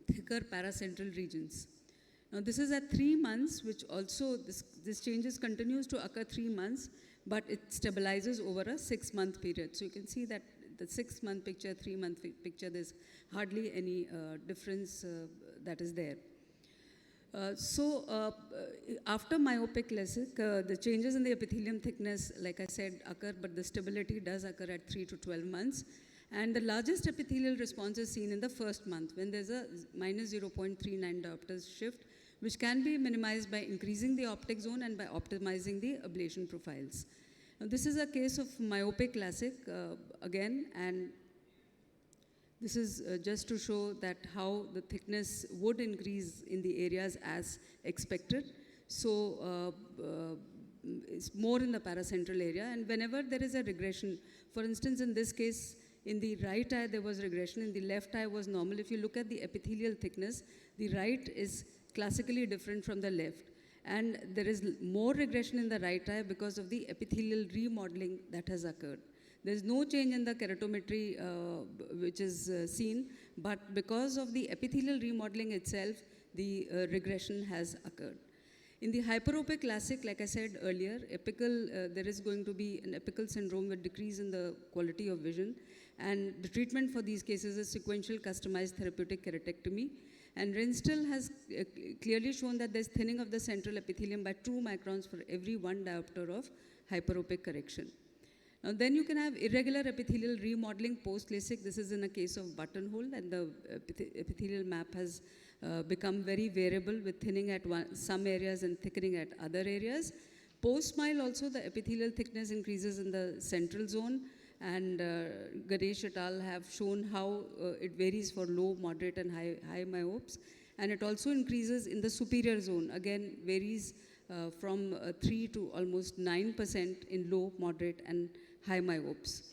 thicker paracentral regions. Now, this is at 3 months, which also, this changes continues to occur 3 months, but it stabilizes over a 6-month period. So you can see that the 6-month picture, 3-month picture, there's hardly any difference that is there. After myopic Lasik, the changes in the epithelium thickness, like I said, occur, but the stability does occur at 3 to 12 months. And the largest epithelial response is seen in the first month when there's a minus 0.39 diopters shift, which can be minimized by increasing the optic zone and by optimizing the ablation profiles. Now, this is a case of myopic Lasik again, and this is just to show that how the thickness would increase in the areas as expected. So it's more in the paracentral area, and whenever there is a regression, for instance, in this case, in the right eye there was regression, in the left eye was normal. If you look at the epithelial thickness, the right is classically different from the left. And there is more regression in the right eye because of the epithelial remodeling that has occurred. There is no change in the keratometry which is seen, but because of the epithelial remodeling itself, the regression has occurred. In the hyperopic Lasik, like I said earlier, there is going to be an apical syndrome with decrease in the quality of vision. And the treatment for these cases is sequential customized therapeutic keratectomy. And Rinstill has clearly shown that there's thinning of the central epithelium by 2 microns for every 1 diopter of hyperopic correction. Now then you can have irregular epithelial remodeling post-Lasik. This is in a case of buttonhole, and the epithelial map has become very variable with thinning at some areas and thickening at other areas. Post-SMILE also, the epithelial thickness increases in the central zone, and Ganesh et al. Have shown how it varies for low, moderate, and high myopes. And it also increases in the superior zone, again varies from 3 to almost 9% in low, moderate, and high myopes.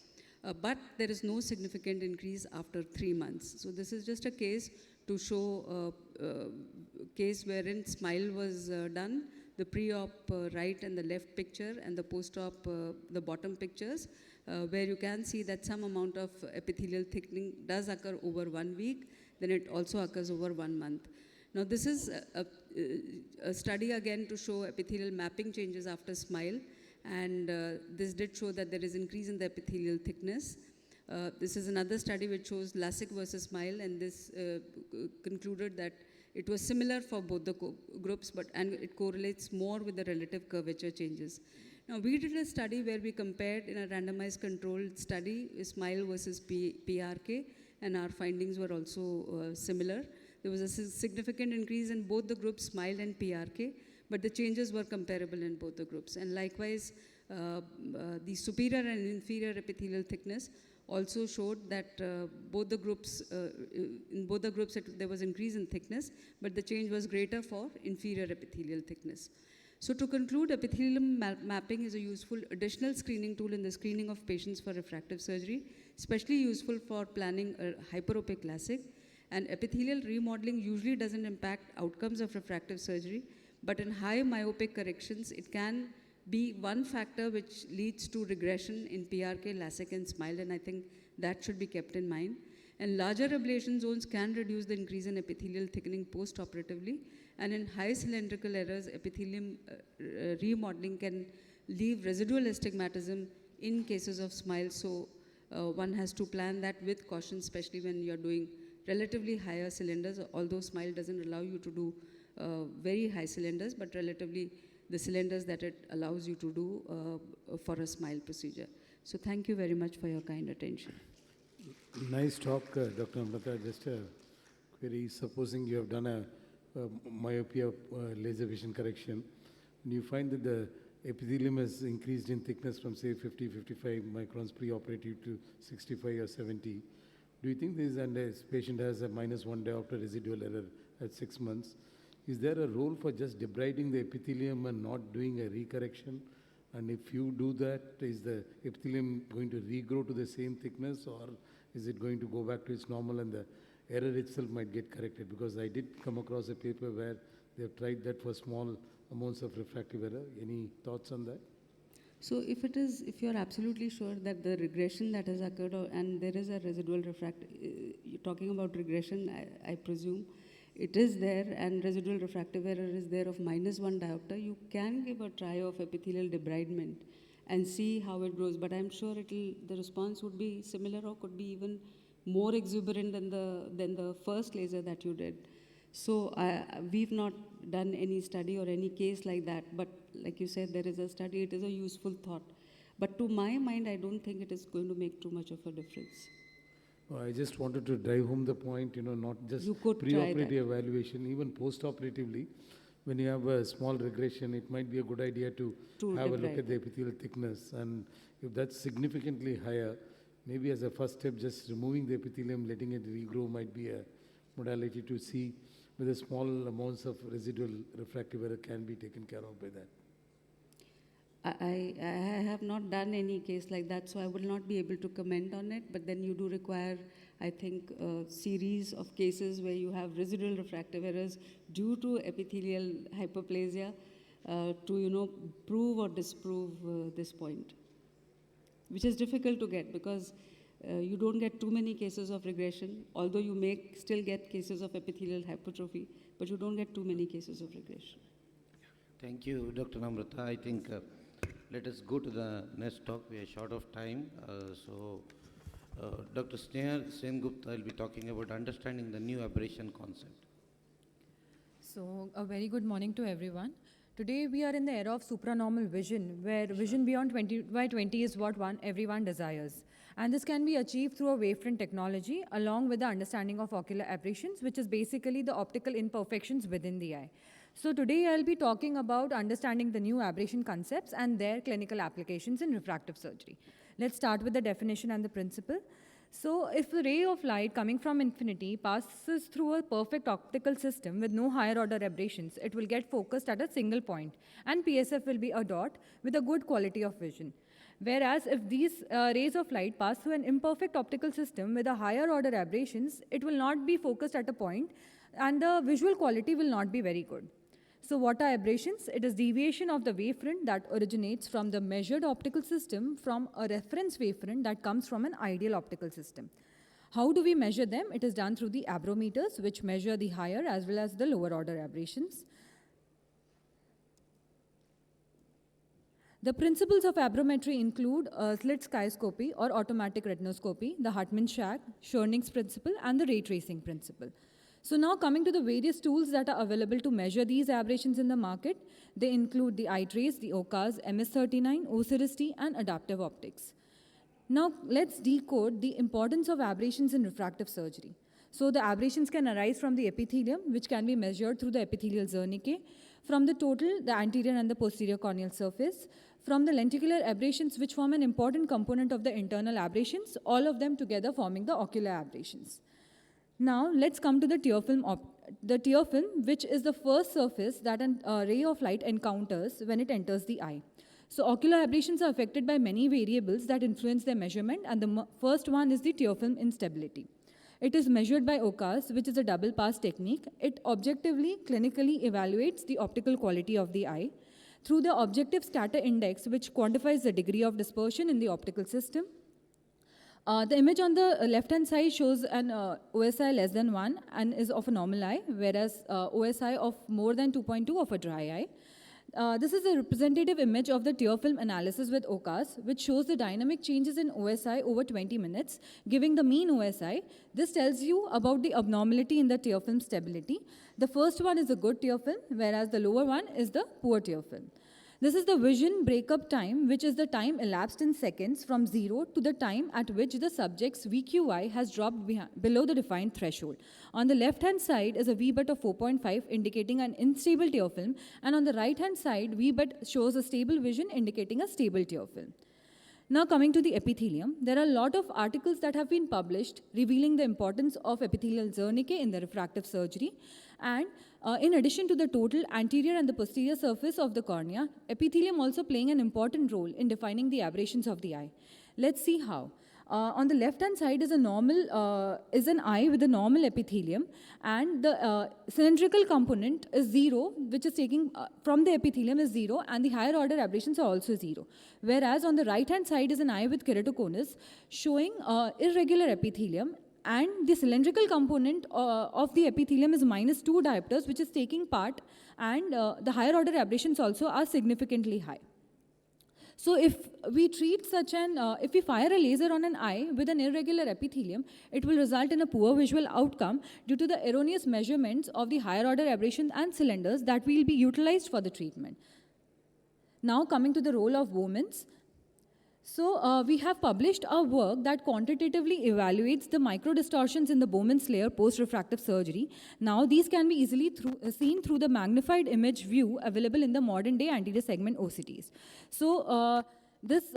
But there is no significant increase after 3 months. So this is just a case to show a case wherein SMILE was done, the pre-op right and the left picture, and the post-op the bottom pictures, where you can see that some amount of epithelial thickening does occur over 1 week, then it also occurs over 1 month. Now this is a study again to show epithelial mapping changes after SMILE, and this did show that there is increase in the epithelial thickness. This is another study which shows Lasik versus SMILE, and this concluded that it was similar for both the groups, and it correlates more with the relative curvature changes. Now, we did a study where we compared in a randomized controlled study, SMILE versus PRK, and our findings were also similar. There was a significant increase in both the groups, SMILE and PRK, but the changes were comparable in both the groups. And likewise, the superior and inferior epithelial thickness also showed that both the groups, in both the groups there was increase in thickness, but the change was greater for inferior epithelial thickness. So to conclude, epithelium mapping is a useful additional screening tool in the screening of patients for refractive surgery, especially useful for planning a hyperopic Lasik. And epithelial remodeling usually doesn't impact outcomes of refractive surgery, but in high myopic corrections, it can be one factor which leads to regression in PRK, Lasik, and SMILE, and I think that should be kept in mind. And larger ablation zones can reduce the increase in epithelial thickening post-operatively, and in high cylindrical errors, epithelium remodeling can leave residual astigmatism in cases of SMILE, so one has to plan that with caution, especially when you're doing relatively higher cylinders, although SMILE doesn't allow you to do very high cylinders, but relatively the cylinders that it allows you to do for a SMILE procedure. So thank you very much for your kind attention. Nice talk, Dr. Namrata. Just a query. Supposing you have done a myopia laser vision correction, and you find that the epithelium has increased in thickness from say 50, 55 microns pre-operative to 65 or 70. Do you think this patient has a -1 diopter residual error at 6 months? Is there a role for just debriding the epithelium and not doing a recorrection? And if you do that, is the epithelium going to regrow to the same thickness, or is it going to go back to its normal and the error itself might get corrected? Because I did come across a paper where they have tried that for small amounts of refractive error. Any thoughts on that? So if you're absolutely sure that the regression that has occurred, and there is a residual refractive, you're talking about regression, I presume, it is there, and residual refractive error is there of -1 diopter, you can give a try of epithelial debridement and see how it grows. But I'm sure the response would be similar or could be even more exuberant than the first laser that you did. So we've not done any study or any case like that, but like you said, there is a study, it is a useful thought. But to my mind, I don't think it is going to make too much of a difference. I just wanted to drive home the point, not just pre-operative evaluation, even post-operatively. When you have a small regression, it might be a good idea to have a look at the epithelial thickness. And if that's significantly higher, maybe as a first step, just removing the epithelium, letting it regrow might be a modality to see whether small amounts of residual refractive error can be taken care of by that. I have not done any case like that, so I will not be able to comment on it, but then you do require, I think, a series of cases where you have residual refractive errors due to epithelial hyperplasia to, prove or disprove this point, which is difficult to get because you don't get too many cases of regression, although you may still get cases of epithelial hypertrophy, but you don't get too many cases of regression. Thank you, Dr. Namrata. I think let us go to the next talk. We are short of time. Dr. Sneha Sengupta will be talking about understanding the new aberration concept. So, a very good morning to everyone. Today, we are in the era of supranormal vision, where vision beyond 20/20 is what everyone desires. And this can be achieved through a wavefront technology, along with the understanding of ocular aberrations, which is basically the optical imperfections within the eye. So today, I'll be talking about understanding the new aberration concepts and their clinical applications in refractive surgery. Let's start with the definition and the principle. So if a ray of light coming from infinity passes through a perfect optical system with no higher order aberrations, it will get focused at a single point, and PSF will be a dot with a good quality of vision. Whereas if these rays of light pass through an imperfect optical system with a higher order aberrations, it will not be focused at a point, and the visual quality will not be very good. So what are aberrations? It is deviation of the wavefront that originates from the measured optical system from a reference wavefront that comes from an ideal optical system. How do we measure them? It is done through the aberrometers, which measure the higher as well as the lower order aberrations. The principles of aberrometry include slit skioscopy or automatic retinoscopy, the Hartmann-Shack, Schörning's principle, and the ray tracing principle. So now coming to the various tools that are available to measure these aberrations in the market, they include the iTrace, the OCAS, MS39, OCRIST, and adaptive optics. Now, let's decode the importance of aberrations in refractive surgery. So the aberrations can arise from the epithelium, which can be measured through the epithelial zernicae, from the total, the anterior and the posterior corneal surface, from the lenticular aberrations, which form an important component of the internal aberrations, all of them together forming the ocular aberrations. Now, let's come to the tear film, which is the first surface that a ray of light encounters when it enters the eye. So ocular aberrations are affected by many variables that influence their measurement, and the first one is the tear film instability. It is measured by OCAS, which is a double pass technique. It objectively, clinically evaluates the optical quality of the eye through the objective scatter index, which quantifies the degree of dispersion in the optical system. The image on the left-hand side shows an OSI less than 1 and is of a normal eye, whereas OSI of more than 2.2 of a dry eye. This is a representative image of the tear film analysis with OCAS, which shows the dynamic changes in OSI over 20 minutes, giving the mean OSI. This tells you about the abnormality in the tear film stability. The first one is a good tear film, whereas the lower one is the poor tear film. This is the vision breakup time, which is the time elapsed in seconds from 0 to the time at which the subject's VQI has dropped below the defined threshold. On the left-hand side is a VBUT of 4.5, indicating an unstable tear film, and on the right-hand side, VBUT shows a stable vision, indicating a stable tear film. Now coming to the epithelium, there are a lot of articles that have been published revealing the importance of epithelial zernicae in the refractive surgery, and in addition to the total anterior and the posterior surface of the cornea, epithelium also playing an important role in defining the aberrations of the eye. Let's see how. On the left-hand side is an eye with a normal epithelium, and the cylindrical component is 0, which is taking from the epithelium is 0, and the higher order aberrations are also 0. Whereas on the right-hand side is an eye with keratoconus, showing irregular epithelium, and the cylindrical component of the epithelium is -2 diopters, which is taking part, and the higher order aberrations also are significantly high. So if we treat if we fire a laser on an eye with an irregular epithelium, it will result in a poor visual outcome due to the erroneous measurements of the higher order aberrations and cylinders that will be utilized for the treatment. Now coming to the role of Bowman's. So we have published a work that quantitatively evaluates the microdistortions in the Bowman's layer post-refractive surgery. Now these can be easily seen through the magnified image view available in the modern day anterior segment OCTs. So this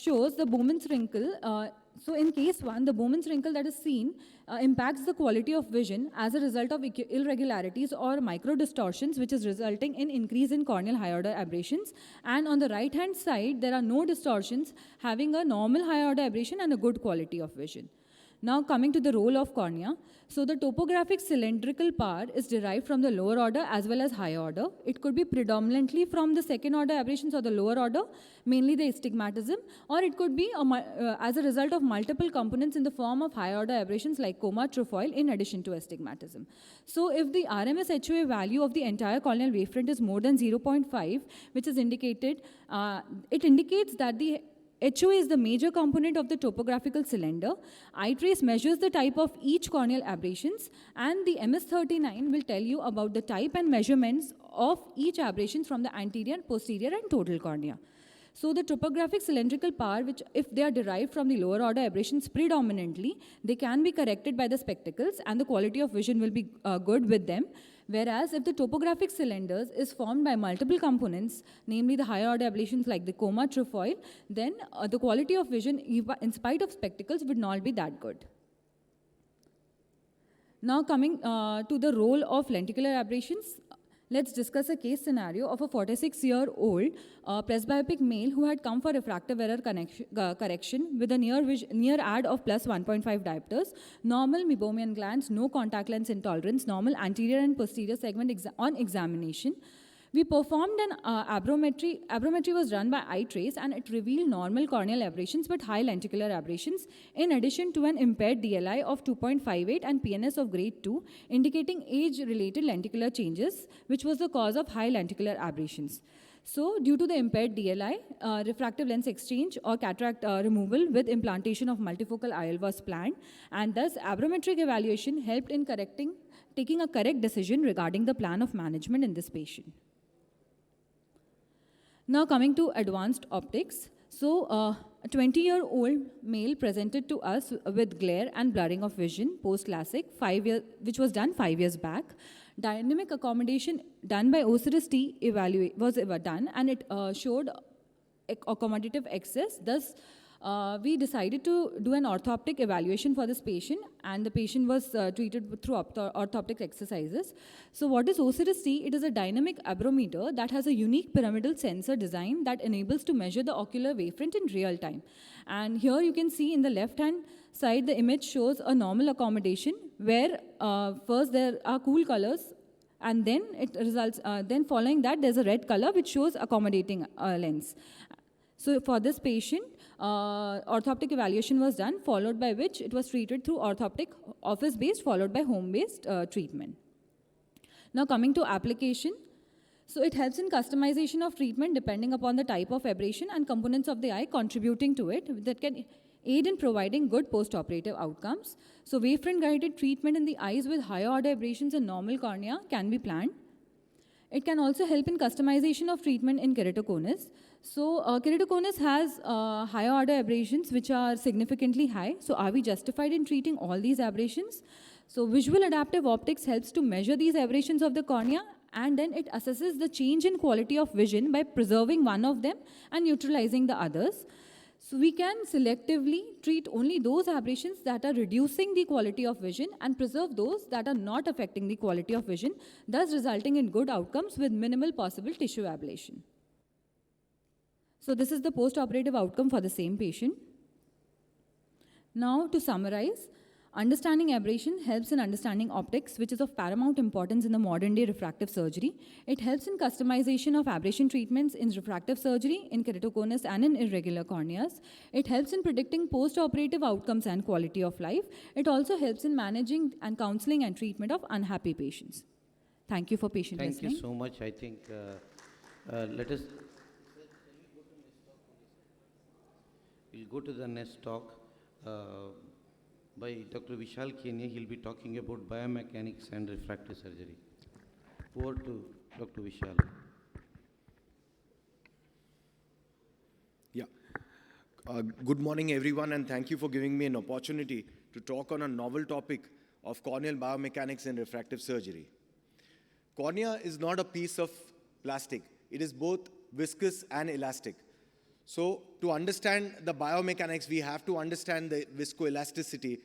shows the Bowman's wrinkle. So in case 1, the Bowman's wrinkle that is seen impacts the quality of vision as a result of irregularities or microdistortions, which is resulting in increase in corneal high order aberrations. And on the right-hand side, there are no distortions, having a normal high order aberration and a good quality of vision. Now coming to the role of cornea. So the topographic cylindrical power is derived from the lower order as well as higher order. It could be predominantly from the second order aberrations or the lower order, mainly the astigmatism, or it could be as a result of multiple components in the form of higher order aberrations like coma, trefoil, in addition to astigmatism. So if the RMS HOA value of the entire corneal wavefront is more than 0.5, which is indicated, it indicates that the HOA is the major component of the topographical cylinder. iTrace measures the type of each corneal aberrations, and the MS39 will tell you about the type and measurements of each aberration from the anterior, posterior, and total cornea. So the topographic cylindrical power, which if they are derived from the lower order aberrations predominantly, they can be corrected by the spectacles and the quality of vision will be good with them. Whereas if the topographic cylinders is formed by multiple components, namely the higher order aberrations like the coma, trefoil, then the quality of vision, in spite of spectacles, would not be that good. Now coming to the role of lenticular aberrations, let's discuss a case scenario of a 46-year-old presbyopic male who had come for refractive error correction with a near add of plus 1.5 diopters, normal meibomian glands, no contact lens intolerance, normal anterior and posterior segment on examination. We performed an aberrometry. Aberrometry was run by iTrace, and it revealed normal corneal aberrations but high lenticular aberrations, in addition to an impaired DLI of 2.58 and PNS of grade 2, indicating age-related lenticular changes, which was the cause of high lenticular aberrations. So, due to the impaired DLI, refractive lens exchange or cataract removal with implantation of multifocal IOL was planned, and thus aberrometric evaluation helped in taking a correct decision regarding the plan of management in this patient. Now coming to advanced optics. So A 20-year-old male presented to us with glare and blurring of vision post-Lasik, which was done 5 years back. Dynamic accommodation done by Osiris T was done, and it showed accommodative access. Thus, we decided to do an orthoptic evaluation for this patient, and the patient was treated through orthoptic exercises. So what is Osiris T? It is a dynamic abrometer that has a unique pyramidal sensor design that enables to measure the ocular wavefront in real time. And here you can see in the left-hand side, the image shows a normal accommodation where first there are cool colors, and then it results, then following that, there's a red color which shows accommodating lens. So for this patient, orthoptic evaluation was done, followed by which it was treated through orthoptic office-based, followed by home-based treatment. Now coming to application. So it helps in customization of treatment depending upon the type of aberration and components of the eye contributing to it that can aid in providing good post-operative outcomes. So wavefront-guided treatment in the eyes with higher order aberrations and normal cornea can be planned. It can also help in customization of treatment in keratoconus. So keratoconus has higher order aberrations which are significantly high. So are we justified in treating all these aberrations? So visual adaptive optics helps to measure these aberrations of the cornea, and then it assesses the change in quality of vision by preserving one of them and neutralizing the others. So we can selectively treat only those aberrations that are reducing the quality of vision and preserve those that are not affecting the quality of vision, thus resulting in good outcomes with minimal possible tissue ablation. So this is the post-operative outcome for the same patient. Now to summarize, understanding aberration helps in understanding optics, which is of paramount importance in the modern day refractive surgery. It helps in customization of aberration treatments in refractive surgery, in keratoconus and in irregular corneas. It helps in predicting post-operative outcomes and quality of life. It also helps in managing and counseling and treatment of unhappy patients. Thank you for patiently listening. Thank you so much. I think let us, we'll go to the next talk. By Dr. Vishal Kenya. He'll be talking about biomechanics and refractive surgery. Over to Dr. Vishal. Yeah. Good morning, everyone, and thank you for giving me an opportunity to talk on a novel topic of corneal biomechanics and refractive surgery. Cornea is not a piece of plastic. It is both viscous and elastic. So to understand the biomechanics, we have to understand the viscoelasticity.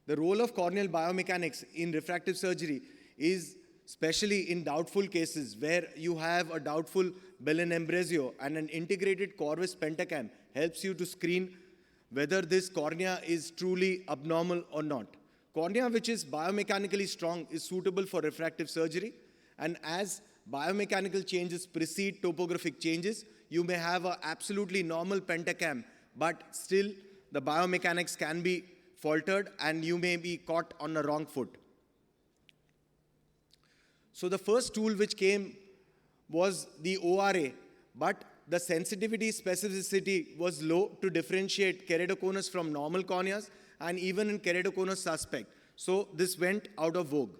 The role of corneal biomechanics in refractive surgery is especially in doubtful cases where you have a doubtful Belen embrasio, and an integrated Corvus pentacam helps you to screen whether this cornea is truly abnormal or not. Cornea which is biomechanically strong is suitable for refractive surgery, and as biomechanical changes precede topographic changes, you may have an absolutely normal pentacam, but still the biomechanics can be faltered and you may be caught on the wrong foot. So the first tool which came was the ORA, but the sensitivity specificity was low to differentiate keratoconus from normal corneas and even in keratoconus suspect. So this went out of vogue.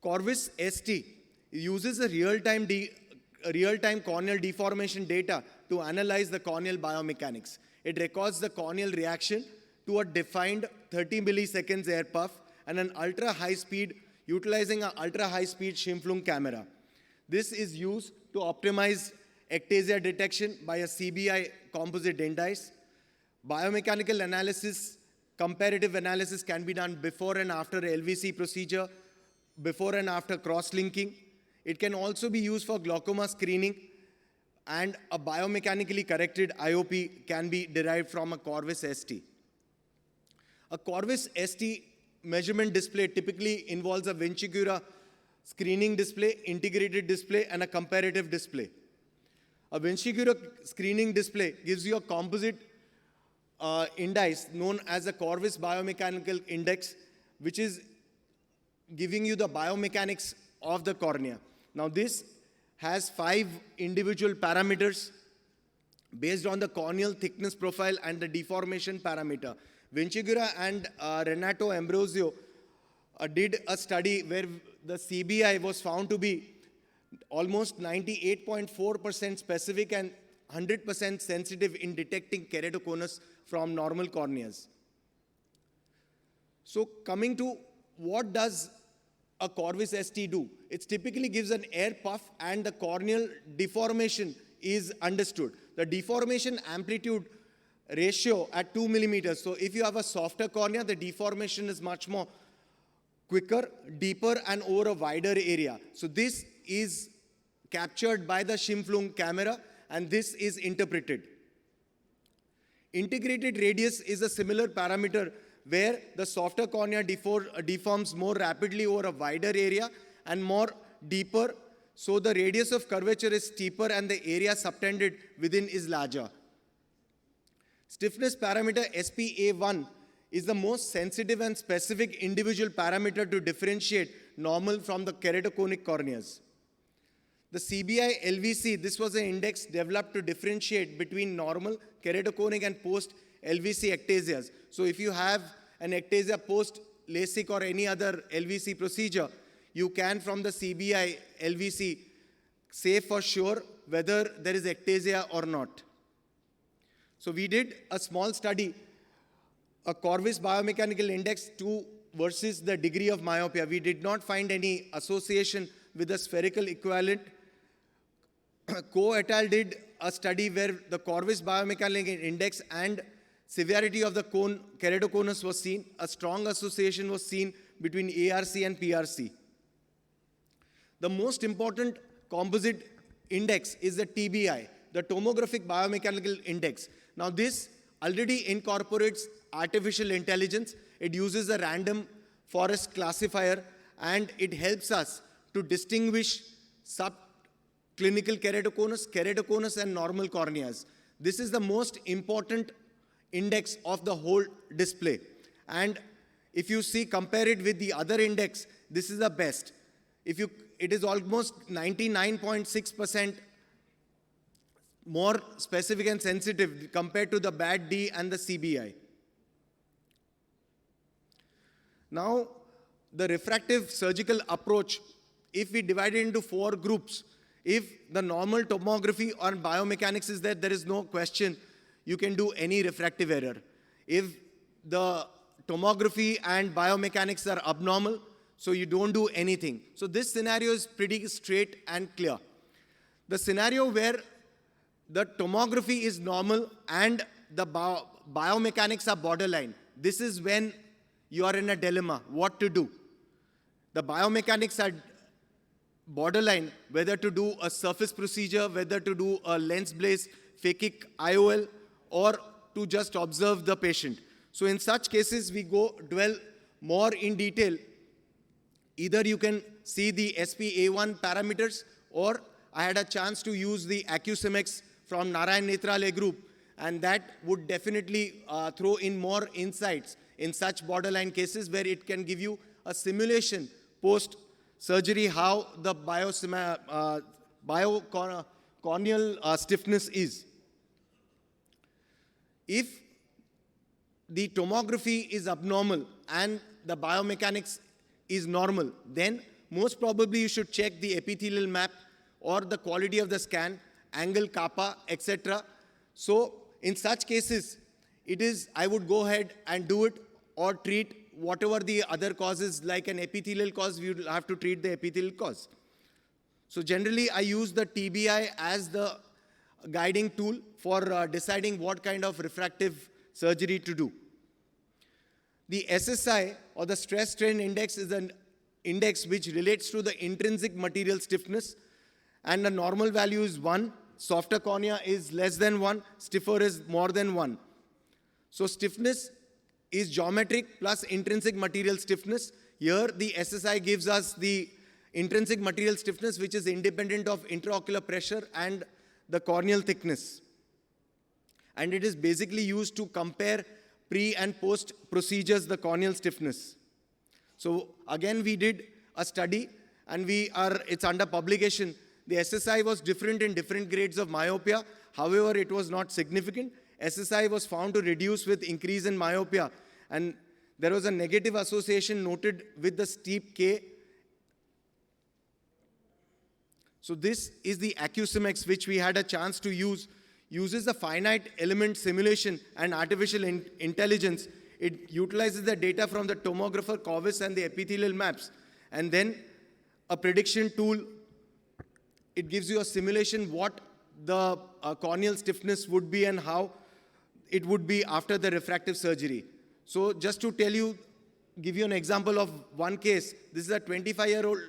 Corvus ST uses a real-time corneal deformation data to analyze the corneal biomechanics. It records the corneal reaction to a defined 30 milliseconds air puff and an utilizing an ultra-high-speed Schimflung camera. This is used to optimize ectasia detection by a CBI composite dentice. Biomechanical analysis, comparative analysis can be done before and after LVC procedure, before and after cross-linking. It can also be used for glaucoma screening, and a biomechanically corrected IOP can be derived from a Corvus ST. A Corvus ST measurement display typically involves a Vincicura screening display, integrated display, and a comparative display. A Vincicura screening display gives you a composite index known as a Corvus biomechanical index, which is giving you the biomechanics of the cornea. Now this has 5 individual parameters based on the corneal thickness profile and the deformation parameter. Vincicura and Renato Ambrosio did a study where the CBI was found to be almost 98.4% specific and 100% sensitive in detecting keratoconus from normal corneas. So coming to what does a Corvus ST do? It typically gives an air puff and the corneal deformation is understood. The deformation amplitude ratio at 2 millimeters. So if you have a softer cornea, the deformation is much more quicker, deeper, and over a wider area. So this is captured by the Schimflung camera, and this is interpreted. Integrated radius is a similar parameter where the softer cornea deforms more rapidly over a wider area and more deeper, so the radius of curvature is steeper and the area subtended within is larger. Stiffness parameter SPA1 is the most sensitive and specific individual parameter to differentiate normal from the keratoconic corneas. The CBI LVC, this was an index developed to differentiate between normal, keratoconic, and post-LVC ectasias. So if you have an ectasia post-Lasik or any other LVC procedure, you can, from the CBI LVC, say for sure whether there is ectasia or not. So we did a small study, a Corvus biomechanical index 2 versus the degree of myopia. We did not find any association with the spherical equivalent. Co et al. Did a study where the Corvus biomechanical index and severity of the keratoconus was seen. A strong association was seen between ARC and PRC. The most important composite index is the TBI, the Tomographic Biomechanical Index. Now this already incorporates artificial intelligence. It uses a random forest classifier, and it helps us to distinguish subclinical keratoconus, and normal corneas. This is the most important index of the whole display. And if you see, compare it with the other index, this is the best. It is almost 99.6% more specific and sensitive compared to the bad D and the CBI. Now, the refractive surgical approach, if we divide it into 4 groups, if the normal tomography or biomechanics is there is no question you can do any refractive error. If the tomography and biomechanics are abnormal, so you don't do anything. So this scenario is pretty straight and clear. The scenario where the tomography is normal and the biomechanics are borderline, this is when you are in a dilemma, what to do. The biomechanics are borderline, whether to do a surface procedure, whether to do a lens blaze, phakic IOL, or to just observe the patient. So in such cases, we dwell more in detail. Either you can see the SPA1 parameters, or I had a chance to use the AIOC2022 from Narayan Nethralaya group, and that would definitely throw in more insights in such borderline cases where it can give you a simulation post-surgery how the corneal stiffness is. If the tomography is abnormal and the biomechanics is normal, then most probably you should check the epithelial map or the quality of the scan, angle, kappa, etc. So in such cases, I would go ahead and do it or treat whatever the other causes, like an epithelial cause, we will have to treat the epithelial cause. So generally, I use the TBI as the guiding tool for deciding what kind of refractive surgery to do. The SSI, or the stress strain index, is an index which relates to the intrinsic material stiffness, and the normal value is 1. Softer cornea is less than 1, stiffer is more than 1. So stiffness is geometric plus intrinsic material stiffness. Here the SSI gives us the intrinsic material stiffness, which is independent of intraocular pressure and the corneal thickness. And it is basically used to compare pre and post procedures, the corneal stiffness. So again, we did a study, and it's under publication. The SSI was different in different grades of myopia. However, it was not significant. SSI was found to reduce with increase in myopia, and there was a negative association noted with the steep K. So this is the AIOC2022, which we had a chance to use uses the finite element simulation and artificial intelligence. It utilizes the data from the tomographer, Corvus, and the epithelial maps. And then a prediction tool, it gives you a simulation what the corneal stiffness would be and how it would be after the refractive surgery. So just to tell you, give you an example of one case. This is a 25-year-old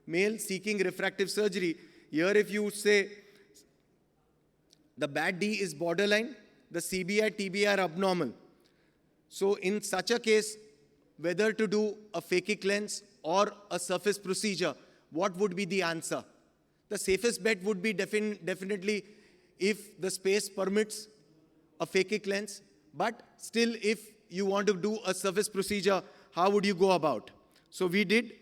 male seeking refractive surgery. Here if you say the BAD-D is borderline, the CBI, TBI are abnormal. So in such a case, whether to do a phakic lens or a surface procedure, what would be the answer? The safest bet would be definitely if the space permits a phakic lens, but still if you want to do a surface procedure, how would you go about? So we did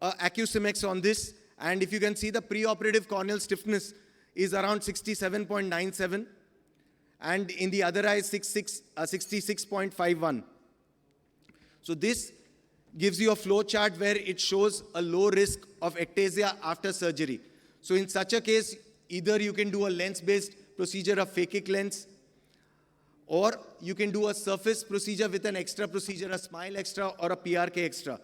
AccuSymex on this, and if you can see the preoperative corneal stiffness is around 67.97, and in the other eye 66.51. So this gives you a flow chart where it shows a low risk of ectasia after surgery. So in such a case, either you can do a lens-based procedure, a phakic lens, or you can do a surface procedure with an extra procedure, a smile extra or a PRK extra.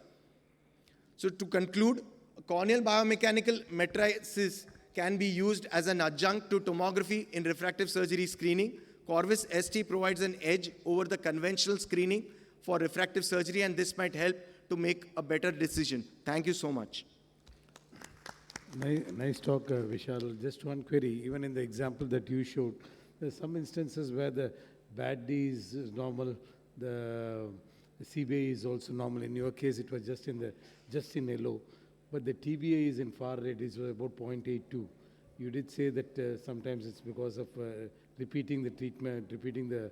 So to conclude, corneal biomechanical matrices can be used as an adjunct to tomography in refractive surgery screening. Corvus ST provides an edge over the conventional screening for refractive surgery, and this might help to make a better decision. Thank you so much. Nice talk, Vishal. Just one query. Even in the example that you showed, there are some instances where the BAD-D is normal, the CBA is also normal. In your case, it was just in yellow, but the TBA is in far red. It was about 0.82. You did say that sometimes it's because of repeating the treatment, repeating the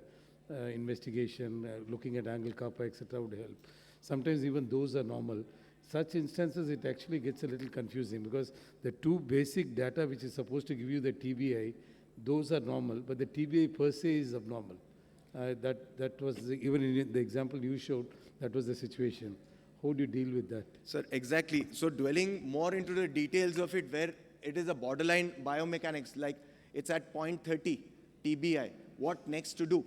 investigation, looking at angle kappa, etc. would help. Sometimes even those are normal. Such instances, it actually gets a little confusing because the two basic data which is supposed to give you the TBI, those are normal, but the TBI per se is abnormal. That was even in the example you showed, that was the situation. How do you deal with that? Sir, exactly. So dwelling more into the details of it, where it is a borderline biomechanics, like it's at 0.30 TBI, what next to do?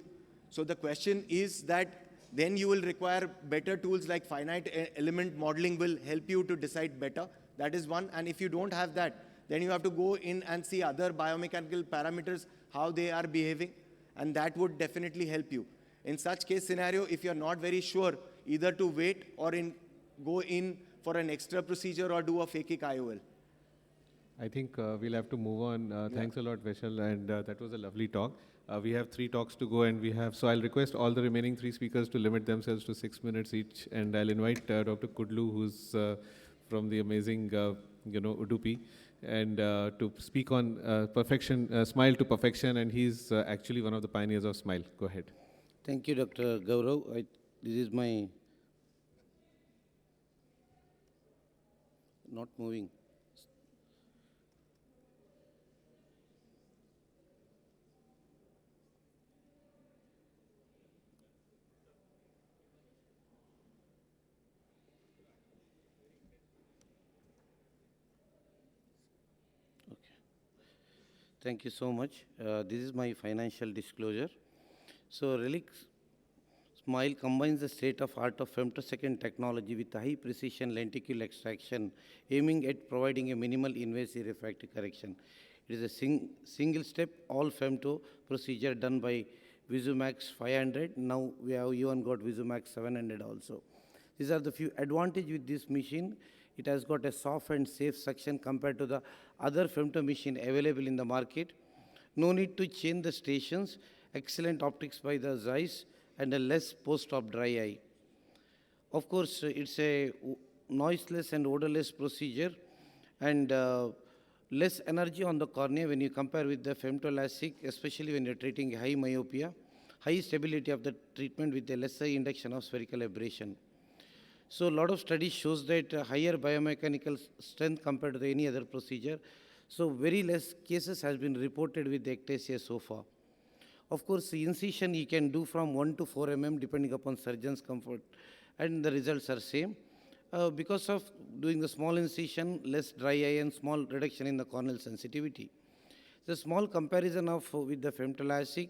So the question is that then you will require better tools like finite element modeling will help you to decide better. That is one. And if you don't have that, then you have to go in and see other biomechanical parameters, how they are behaving, and that would definitely help you. In such case scenario, if you're not very sure, either to wait or go in for an extra procedure or do a phakic IOL. I think we'll have to move on. Thanks a lot, Vishal, and that was a lovely talk. We have 3 talks to go, and so I'll request all the remaining 3 speakers to limit themselves to 6 minutes each, and I'll invite Dr. Kudlu, who's from the amazing, Udupi, and to speak on perfection, smile to perfection, and he's actually one of the pioneers of smile. Go ahead. Thank you, Dr. Gaurav. This is my not moving. Thank you so much. This is my financial disclosure. So Relic Smile combines the state-of-art of femtosecond technology with high precision lenticle extraction, aiming at providing a minimal invasive refractive correction. It is a single-step all-femto procedure done by Visumax 500. Now we have even got Visumax 700 also. These are the few advantages with this machine. It has got a soft and safe suction compared to the other femto machine available in the market. No need to change the stations, excellent optics by the Zeiss, and a less post-op dry eye. Of course, it's a noiseless and odorless procedure, and less energy on the cornea when you compare with the femto-Lasik, especially when you're treating high myopia, high stability of the treatment with a lesser induction of spherical aberration. So a lot of studies shows that higher biomechanical strength compared to any other procedure. So very less cases has been reported with the ectasia so far. Of course, the incision you can do from 1 to 4 mm depending upon surgeon's comfort, and the results are same. Because of doing the small incision, less dry eye and small reduction in the corneal sensitivity. The small comparison of with the femtolastic.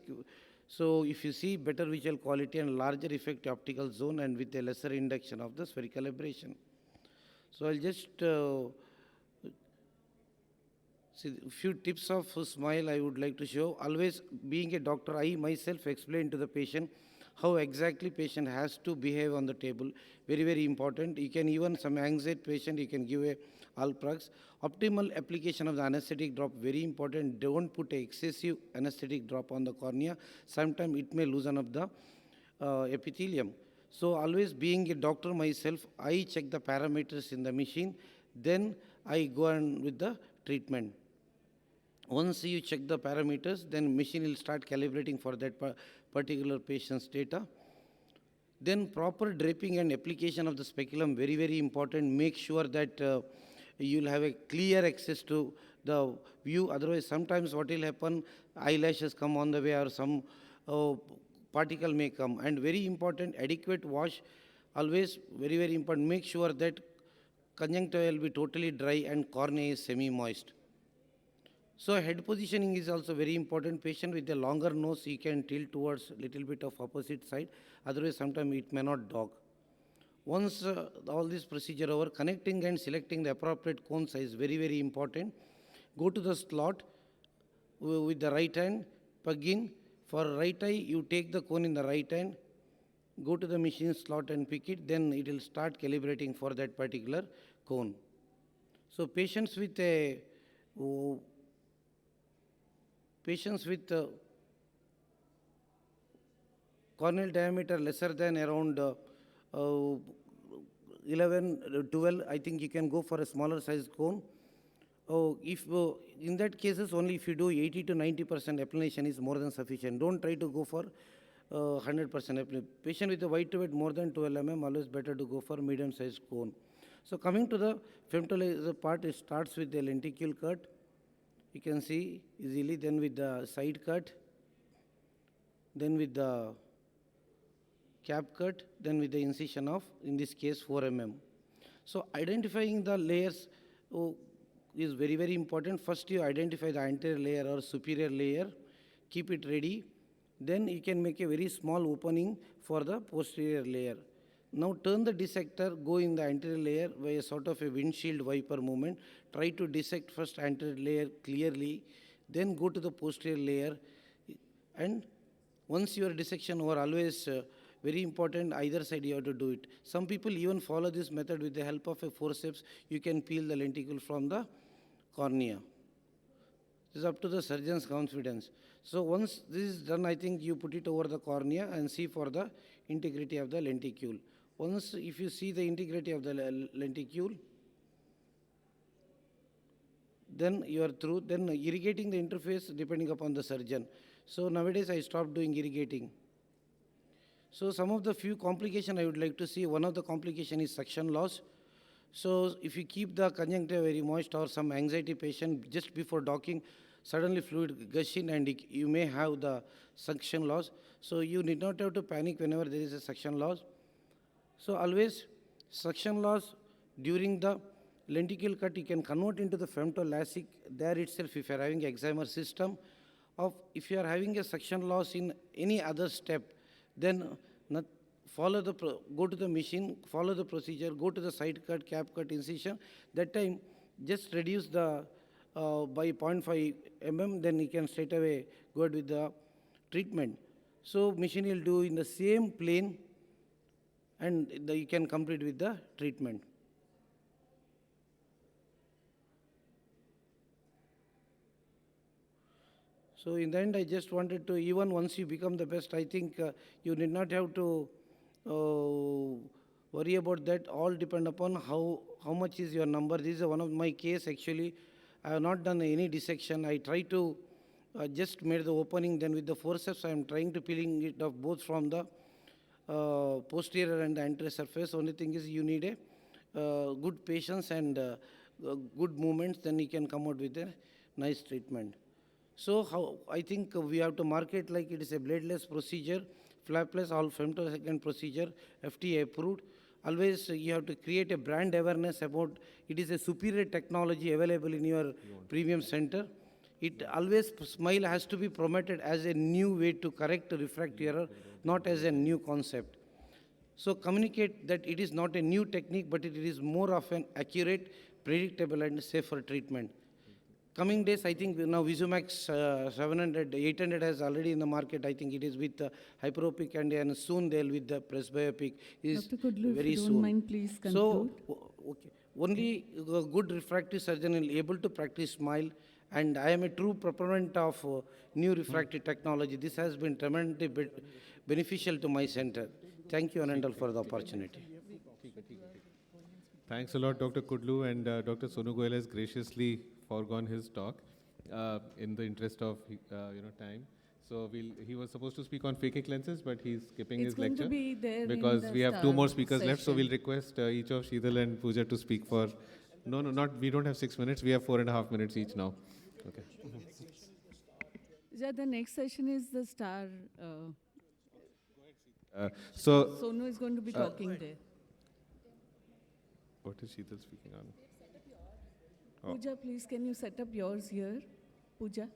So if you see better visual quality and larger effective optical zone and with a lesser induction of the spherical aberration. So I'll just see a few tips of smile I would like to show. Always being a doctor, I myself explain to the patient how exactly patient has to behave on the table. Very, very important. You can even some anxiety patient, you can give a Alprax. Optimal application of the anesthetic drop, very important. Don't put a excessive anesthetic drop on the cornea. Sometimes it may loosen up the epithelium. So always being a doctor myself, I check the parameters in the machine, then I go on with the treatment. Once you check the parameters, then machine will start calibrating for that particular patient's data. Then proper draping and application of the speculum, very, very important. Make sure that you'll have a clear access to the view. Otherwise, sometimes what will happen, eyelashes come on the way or some particle may come. And very important, adequate wash. Always very, very important. Make sure that conjunctiva will be totally dry and cornea is semi-moist. So head positioning is also very important. Patient with a longer nose, he can tilt towards little bit of opposite side. Otherwise, sometimes it may not dog. Once all this procedure over, connecting and selecting the appropriate cone size, very, very important. Go to the slot with the right hand, plug in. For right eye, you take the cone in the right hand, go to the machine slot and pick it, then it will start calibrating for that particular cone. So patients with corneal diameter lesser than around 11, 12, I think you can go for a smaller size cone. If in that cases, only if you do 80 to 90% applanation is more than sufficient. Don't try to go for 100% applanation. Patient with a wide to weight more than 12 mm, always better to go for medium size cone. So coming to the femtolaser part, it starts with the lenticule cut. You can see easily, then with the side cut, then with the cap cut, then with the incision of, in this case, 4 mm. So identifying the layers is very, very important. First you identify the anterior layer or superior layer, keep it ready. Then you can make a very small opening for the posterior layer. Now turn the dissector, go in the anterior layer by a sort of a windshield wiper movement. Try to dissect first anterior layer clearly, then go to the posterior layer. And once your dissection over, always very important, either side you have to do it. Some people even follow this method with the help of a forceps. You can peel the lenticule from the cornea. This is up to the surgeon's confidence. So once this is done, I think you put it over the cornea and see for the integrity of the lenticule. Once if you see the integrity of the lenticule, then you are through. Then irrigating the interface depending upon the surgeon. So nowadays I stopped doing irrigating. So some of the few complications I would like to see, one of the complication is suction loss. So if you keep the conjunctiva very moist or some anxiety patient just before docking, suddenly fluid gush in and you may have the suction loss. So you need not have to panic whenever there is a suction loss. So always suction loss during the lenticle cut, you can convert into the femto-Lasik there itself if you are having excimer system. If you are having a suction loss in any other step, then go to the machine, follow the procedure, go to the side cut, cap cut, incision. That time, just reduce the by 0.5 mm, then you can straight away go with the treatment. So machine will do in the same plane, and you can complete with the treatment. So in the end, I just wanted to, even once you become the best, I think you need not have to worry about that. All depend upon how much is your number. This is one of my case actually. I have not done any dissection. I try to just made the opening. Then with the forceps, I am trying to peeling it off both from the posterior and the anterior surface. Only thing is you need a good patience and good movements. Then you can come out with a nice treatment. So I think we have to market like it is a bladeless procedure, flapless, all femtosecond procedure, FDA approved. Always you have to create a brand awareness about it is a superior technology available in your premium center. it always, smile has to be promoted as a new way to correct refractive error, not as a new concept. So communicate that it is not a new technique, but it is more of an accurate, predictable, and safer treatment. Coming days, I think now Visumax 700, 800 has already in the market. I think it is with hyperopic and soon they'll with the presbyopic is Dr. Kudlu, very if you soon. don't mind, please conclude. So, okay. Only a good refractive surgeon will able to practice smile, and I am a true proponent of new refractive technology. This has been tremendously beneficial to my center. Thank you, Anandal, for the opportunity. Thanks a lot, Dr. Kudlu, and Dr. Sonu Goyal has graciously foregone his talk in the interest of time. So he was supposed to speak on phakic lenses, but he's skipping It's his going to lecture be there because in we the have two more star speakers left. So we'll session. request each of Sheetal and Pooja to speak for. No, we don't have 6 minutes. We have 4.5 minutes each now. Okay. Yeah, the next session is the star. So Sonu is going to be talking there. what is Sheetal speaking on? Pooja, please, can you set up yours here? Pooja,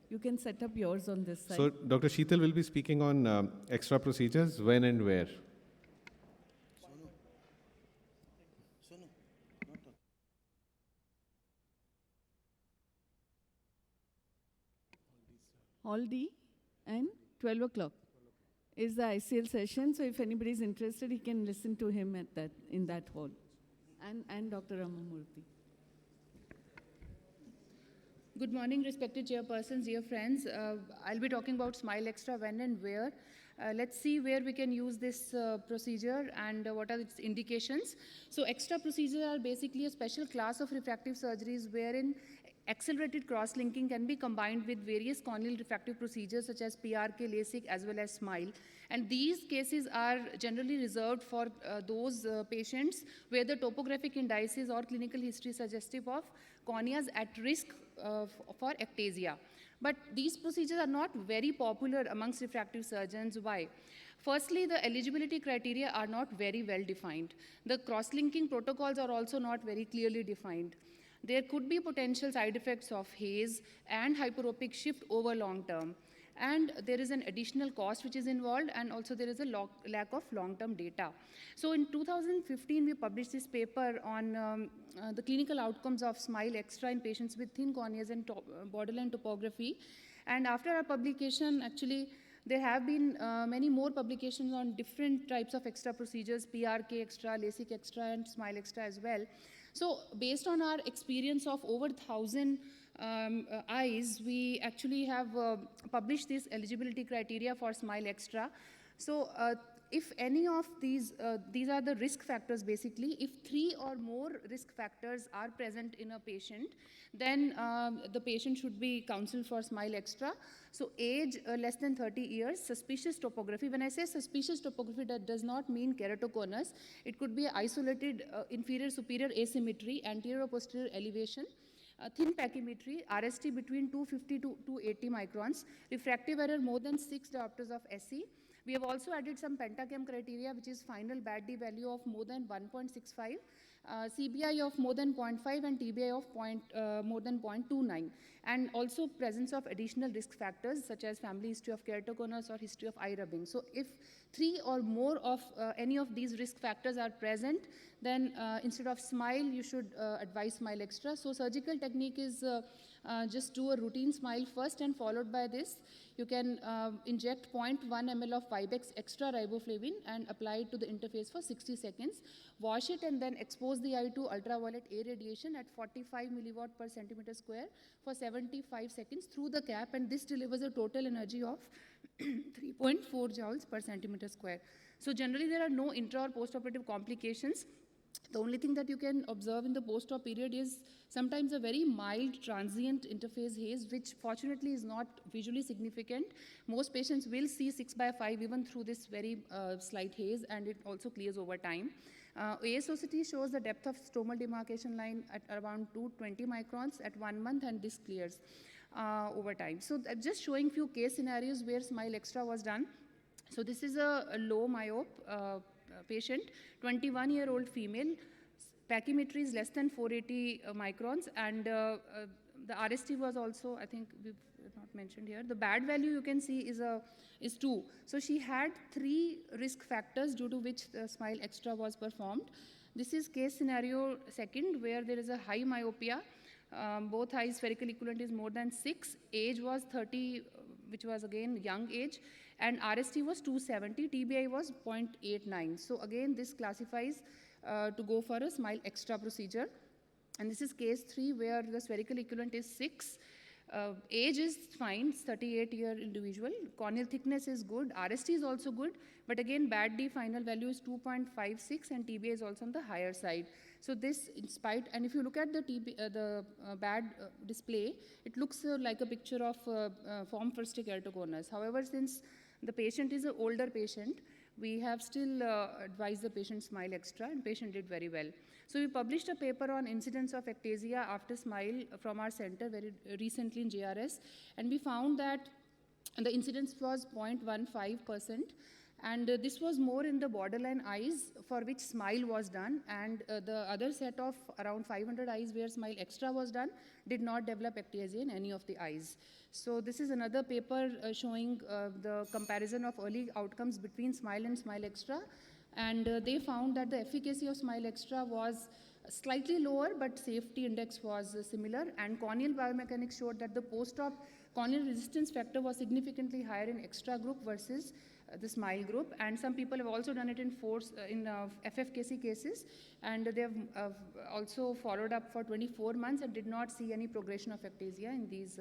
you can set up yours on this side. So Dr. Sheetal will be speaking on extra procedures, when and where. Hall D and 12 o'clock is the ICL session. So if anybody is interested, he can listen to him in that hall. And Dr. Ramamurthy. Good morning, respected chairpersons, dear friends. I'll be talking about Smile Extra, when and where. Let's see where we can use this procedure and what are its indications. So extra procedures are basically a special class of refractive surgeries wherein accelerated cross-linking can be combined with various corneal refractive procedures such as PRK, Lasik, as well as Smile. And these cases are generally reserved for those patients where the topographic indices or clinical history suggestive of corneas at risk for ectasia. But these procedures are not very popular amongst refractive surgeons. Why? Firstly, the eligibility criteria are not very well defined. The cross-linking protocols are also not very clearly defined. There could be potential side effects of haze and hyperopic shift over long term. And there is an additional cost which is involved, and also there is a lack of long-term data. So in 2015, we published this paper on the clinical outcomes of Smile Extra in patients with thin corneas and borderline topography. And after our publication, actually, there have been many more publications on different types of extra procedures, PRK extra, Lasik extra, and Smile extra as well. So based on our experience of over 1,000 eyes, we actually have published this eligibility criteria for Smile Extra. So if any of these are the risk factors basically, if 3 or more risk factors are present in a patient, then the patient should be counseled for Smile Extra. So age less than 30 years, suspicious topography. When I say suspicious topography, that does not mean keratoconus. It could be isolated inferior-superior asymmetry, anterior or posterior elevation, thin pachymetry, RST between 250 to 280 microns, refractive error more than 6 diopters of SE. We have also added some pentacam criteria, which is final bad D value of more than 1.65, CBI of more than 0.5, and TBI of more than 0.29, and also presence of additional risk factors such as family history of keratoconus or history of eye rubbing. So if 3 or more of any of these risk factors are present, then instead of Smile, you should advise Smile Extra. So surgical technique is just do a routine smile first, and followed by this, you can inject 0.1 ml of Vibex extra riboflavin and apply it to the interface for 60 seconds. Wash it and then expose the eye to ultraviolet A radiation at 45 milliwatt per centimeter square for 75 seconds through the cap, and this delivers a total energy of 3.4 joules per centimeter square. So generally there are no intra or postoperative complications. The only thing that you can observe in the post-op period is sometimes a very mild transient interface haze, which fortunately is not visually significant. Most patients will see 6/5 even through this very slight haze, and it also clears over time. ASOCT shows the depth of stromal demarcation line at around 220 microns at 1 month, and this clears over time. So just showing few case scenarios where Smile Extra was done. So this is a low myope patient, 21-year-old female, pachymetry is less than 480 microns, and The RST was also, I think we've not mentioned here. The bad value you can see is 2. So she had 3 risk factors due to which the Smile Extra was performed. This is case scenario 2, where there is a high myopia. Both eyes spherical equivalent is more than 6. Age was 30, which was again young age. And RST was 270, TBI was 0.89. So again, this classifies to go for a Smile Extra procedure. And this is case 3, where the spherical equivalent is 6. Age is fine, 38-year individual. Corneal thickness is good. RST is also good. But again, bad D final value is 2.56, and TBA is also on the higher side. So this, in spite, and if you look at the bad display, it looks like a picture of form first keratoconus. However, since the patient is an older patient, we have still advised the patient Smile Extra, and patient did very well. So we published a paper on incidence of ectasia after Smile from our center very recently in JRS, and we found that the incidence was 0.15%, and this was more in the borderline eyes for which Smile was done, and the other set of around 500 eyes where Smile Extra was done did not develop ectasia in any of the eyes. So this is another paper showing the comparison of early outcomes between Smile and Smile Extra, and they found that the efficacy of Smile Extra was slightly lower, but safety index was similar, and Corneal biomechanics showed that the post-op corneal resistance factor was significantly higher in Extra group versus the Smile group, and some people have also done it in FFKC cases, and they have also followed up for 24 months and did not see any progression of ectasia in these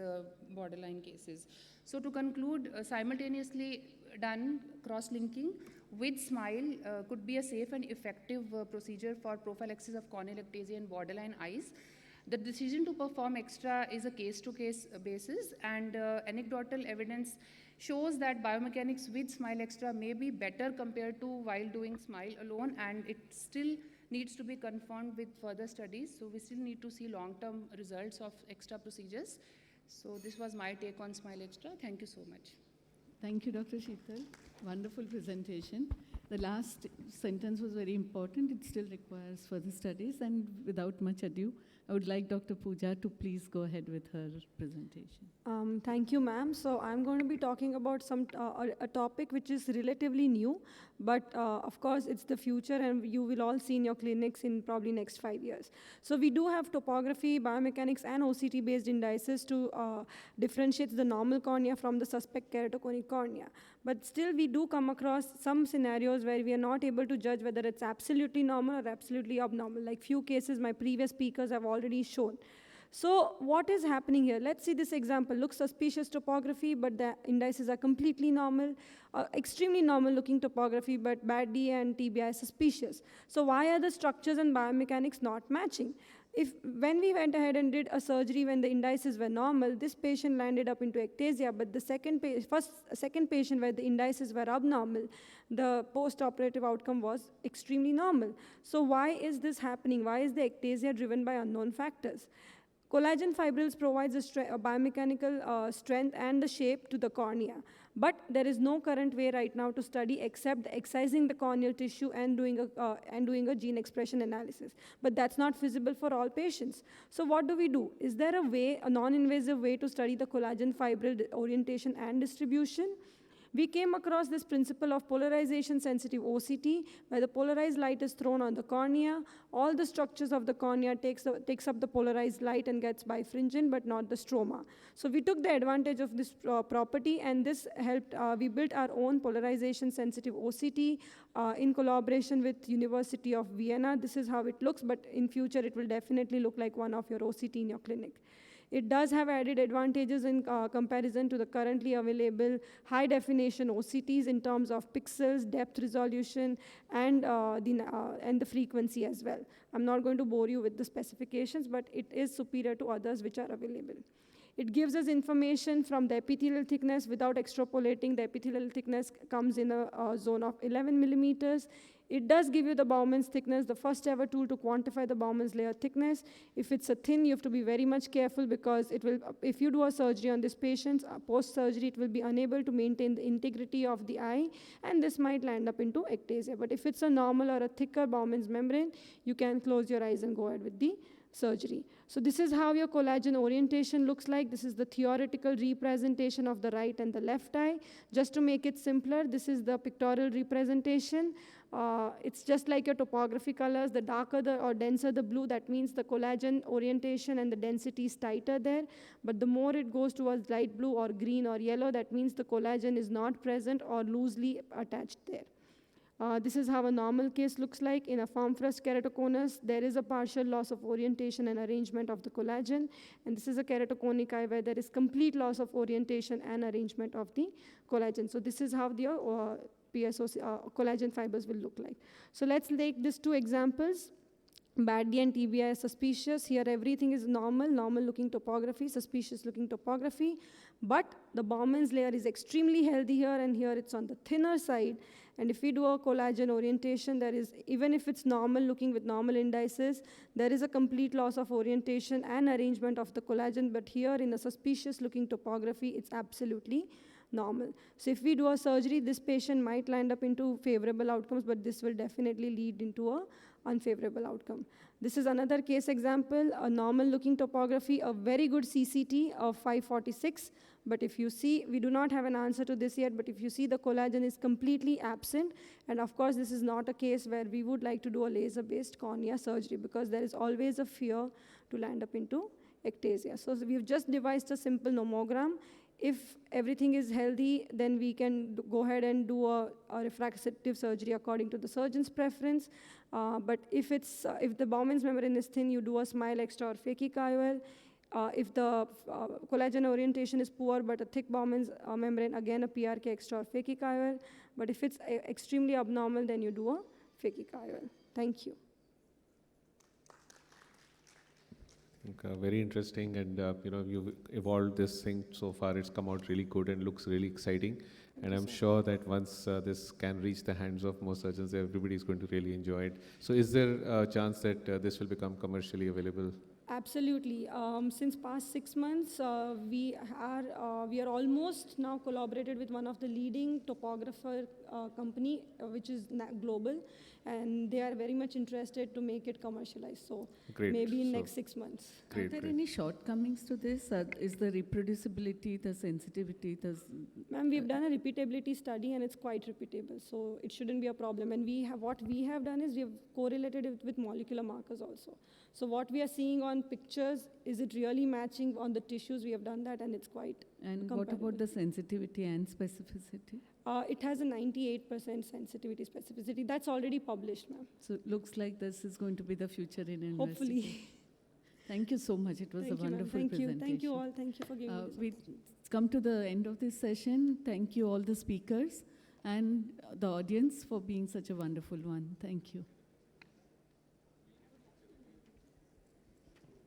borderline cases. So to conclude, simultaneously done cross-linking with Smile could be a safe and effective procedure for prophylaxis of corneal ectasia in borderline eyes. The decision to perform Extra is a case-to-case basis, and anecdotal evidence shows that biomechanics with Smile Extra may be better compared to while doing Smile alone, and it still needs to be confirmed with further studies. So we still need to see long-term results of Extra procedures. So this was my take on Smile Extra. Thank you so much. Thank you, Dr. Sheetal. Wonderful presentation. The last sentence was very important. It still requires further studies, and without much ado, I would like Dr. Pooja to please go ahead with her presentation. Thank you, ma'am. So I'm going to be talking about a topic which is relatively new, but of course it's the future, and you will all see in your clinics in probably next 5 years. So we do have topography, biomechanics, and OCT-based indices to differentiate the normal cornea from the suspect keratoconic cornea. But still, we do come across some scenarios where we are not able to judge whether it's absolutely normal or absolutely abnormal. Like few cases my previous speakers have already shown. So what is happening here? Let's see this example. Looks suspicious topography, but the indices are completely normal. Extremely normal looking topography, but bad D and TBI suspicious. So why are the structures and biomechanics not matching? When we went ahead and did a surgery when the indices were normal, this patient landed up into ectasia, but the second patient where the indices were abnormal, the post-operative outcome was extremely normal. So why is this happening? Why is the ectasia driven by unknown factors? Collagen fibrils provides a biomechanical strength and the shape to the cornea. But there is no current way right now to study except excising the corneal tissue and doing a gene expression analysis. But that's not feasible for all patients. So what do? Is there a non-invasive way to study the collagen fibril orientation and distribution? We came across this principle of polarization-sensitive OCT, where the polarized light is thrown on the cornea. All the structures of the cornea takes up the polarized light and gets bifringent, but not the stroma. So we took the advantage of this property, and this helped, we built our own polarization-sensitive OCT in collaboration with University of Vienna. This is how it looks, but in future it will definitely look like one of your OCT in your clinic. It does have added advantages in comparison to the currently available high-definition OCTs in terms of pixels, depth resolution, and the frequency as well. I'm not going to bore you with the specifications, but it is superior to others which are available. It gives us information from the epithelial thickness without extrapolating. The epithelial thickness comes in a zone of 11 millimeters. It does give you the Bowman's thickness, the first ever tool to quantify the Bowman's layer thickness. If it's a thin, you have to be very much careful, because it will, if you do a surgery on this patient, post-surgery, it will be unable to maintain the integrity of the eye, and this might land up into ectasia. But if it's a normal or a thicker Bowman's membrane, you can close your eyes and go ahead with the surgery. So this is how your collagen orientation looks like. This is the theoretical representation of the right and the left eye. Just to make it simpler, this is the pictorial representation. It's just like your topography colors. The darker or denser the blue, that means the collagen orientation and the density is tighter there. But the more it goes towards light blue or green or yellow, that means the collagen is not present or loosely attached there. This is how a normal case looks like. In a form-thrust keratoconus, there is a partial loss of orientation and arrangement of the collagen. And this is a keratoconic eye where there is complete loss of orientation and arrangement of the collagen. So this is how the collagen fibers will look like. So let's take these two examples. Badly and TBI is suspicious. Here everything is normal looking topography, suspicious looking topography. But the Bauman's layer is extremely healthy here, and here it's on the thinner side. And if we do a collagen orientation, there is, even if it's normal looking with normal indices, there is a complete loss of orientation and arrangement of the collagen. But here in a suspicious looking topography, it's absolutely normal. So if we do a surgery, this patient might land up into favorable outcomes, but this will definitely lead into a unfavorable outcome. This is another case example, a normal looking topography, a very good CCT of 546. But if you see, we do not have an answer to this yet, but if you see the collagen is completely absent, and of course this is not a case where we would like to do a laser-based cornea surgery because there is always a fear to land up into ectasia. So we've just devised a simple nomogram. If everything is healthy, then we can go ahead and do a refractive surgery according to the surgeon's preference. But if the Bauman's membrane is thin, you do a smile extra or phakic IOL. If the collagen orientation is poor but a thick Bauman's membrane, again a PRK extra or phakic IOL. But if it's extremely abnormal, then you do a phakic IOL. Thank you. Very interesting, and you've evolved this thing so far. It's come out really good and looks really exciting. And I'm sure that once this can reach the hands of more surgeons, everybody is going to really enjoy it. So is there a chance that this will become commercially available? Absolutely. Since past 6 months, we are almost now collaborated with one of the leading topographer company, which is global, and they are very much interested to make it commercialized. So maybe in next 6 months. Are there any shortcomings to this? Is the reproducibility, the sensitivity, Ma'am, we've done a repeatability study and it's quite repeatable, so it shouldn't be a problem. And what we have done is we have correlated it with molecular markers also. So what we are seeing on pictures, is it really matching on the tissues? We have done that and it's quite And comparable. what about the sensitivity and specificity? It has a 98% sensitivity specificity. That's already published, ma'am. So it looks like this is going to be the future in investigation. Hopefully. Thank you so much. It was Thank a you, ma'am. wonderful Thank presentation. you. Thank you all. Thank you for giving me this. We've come to the end of this session. Thank you all the speakers and the audience for being such a wonderful one. Thank you.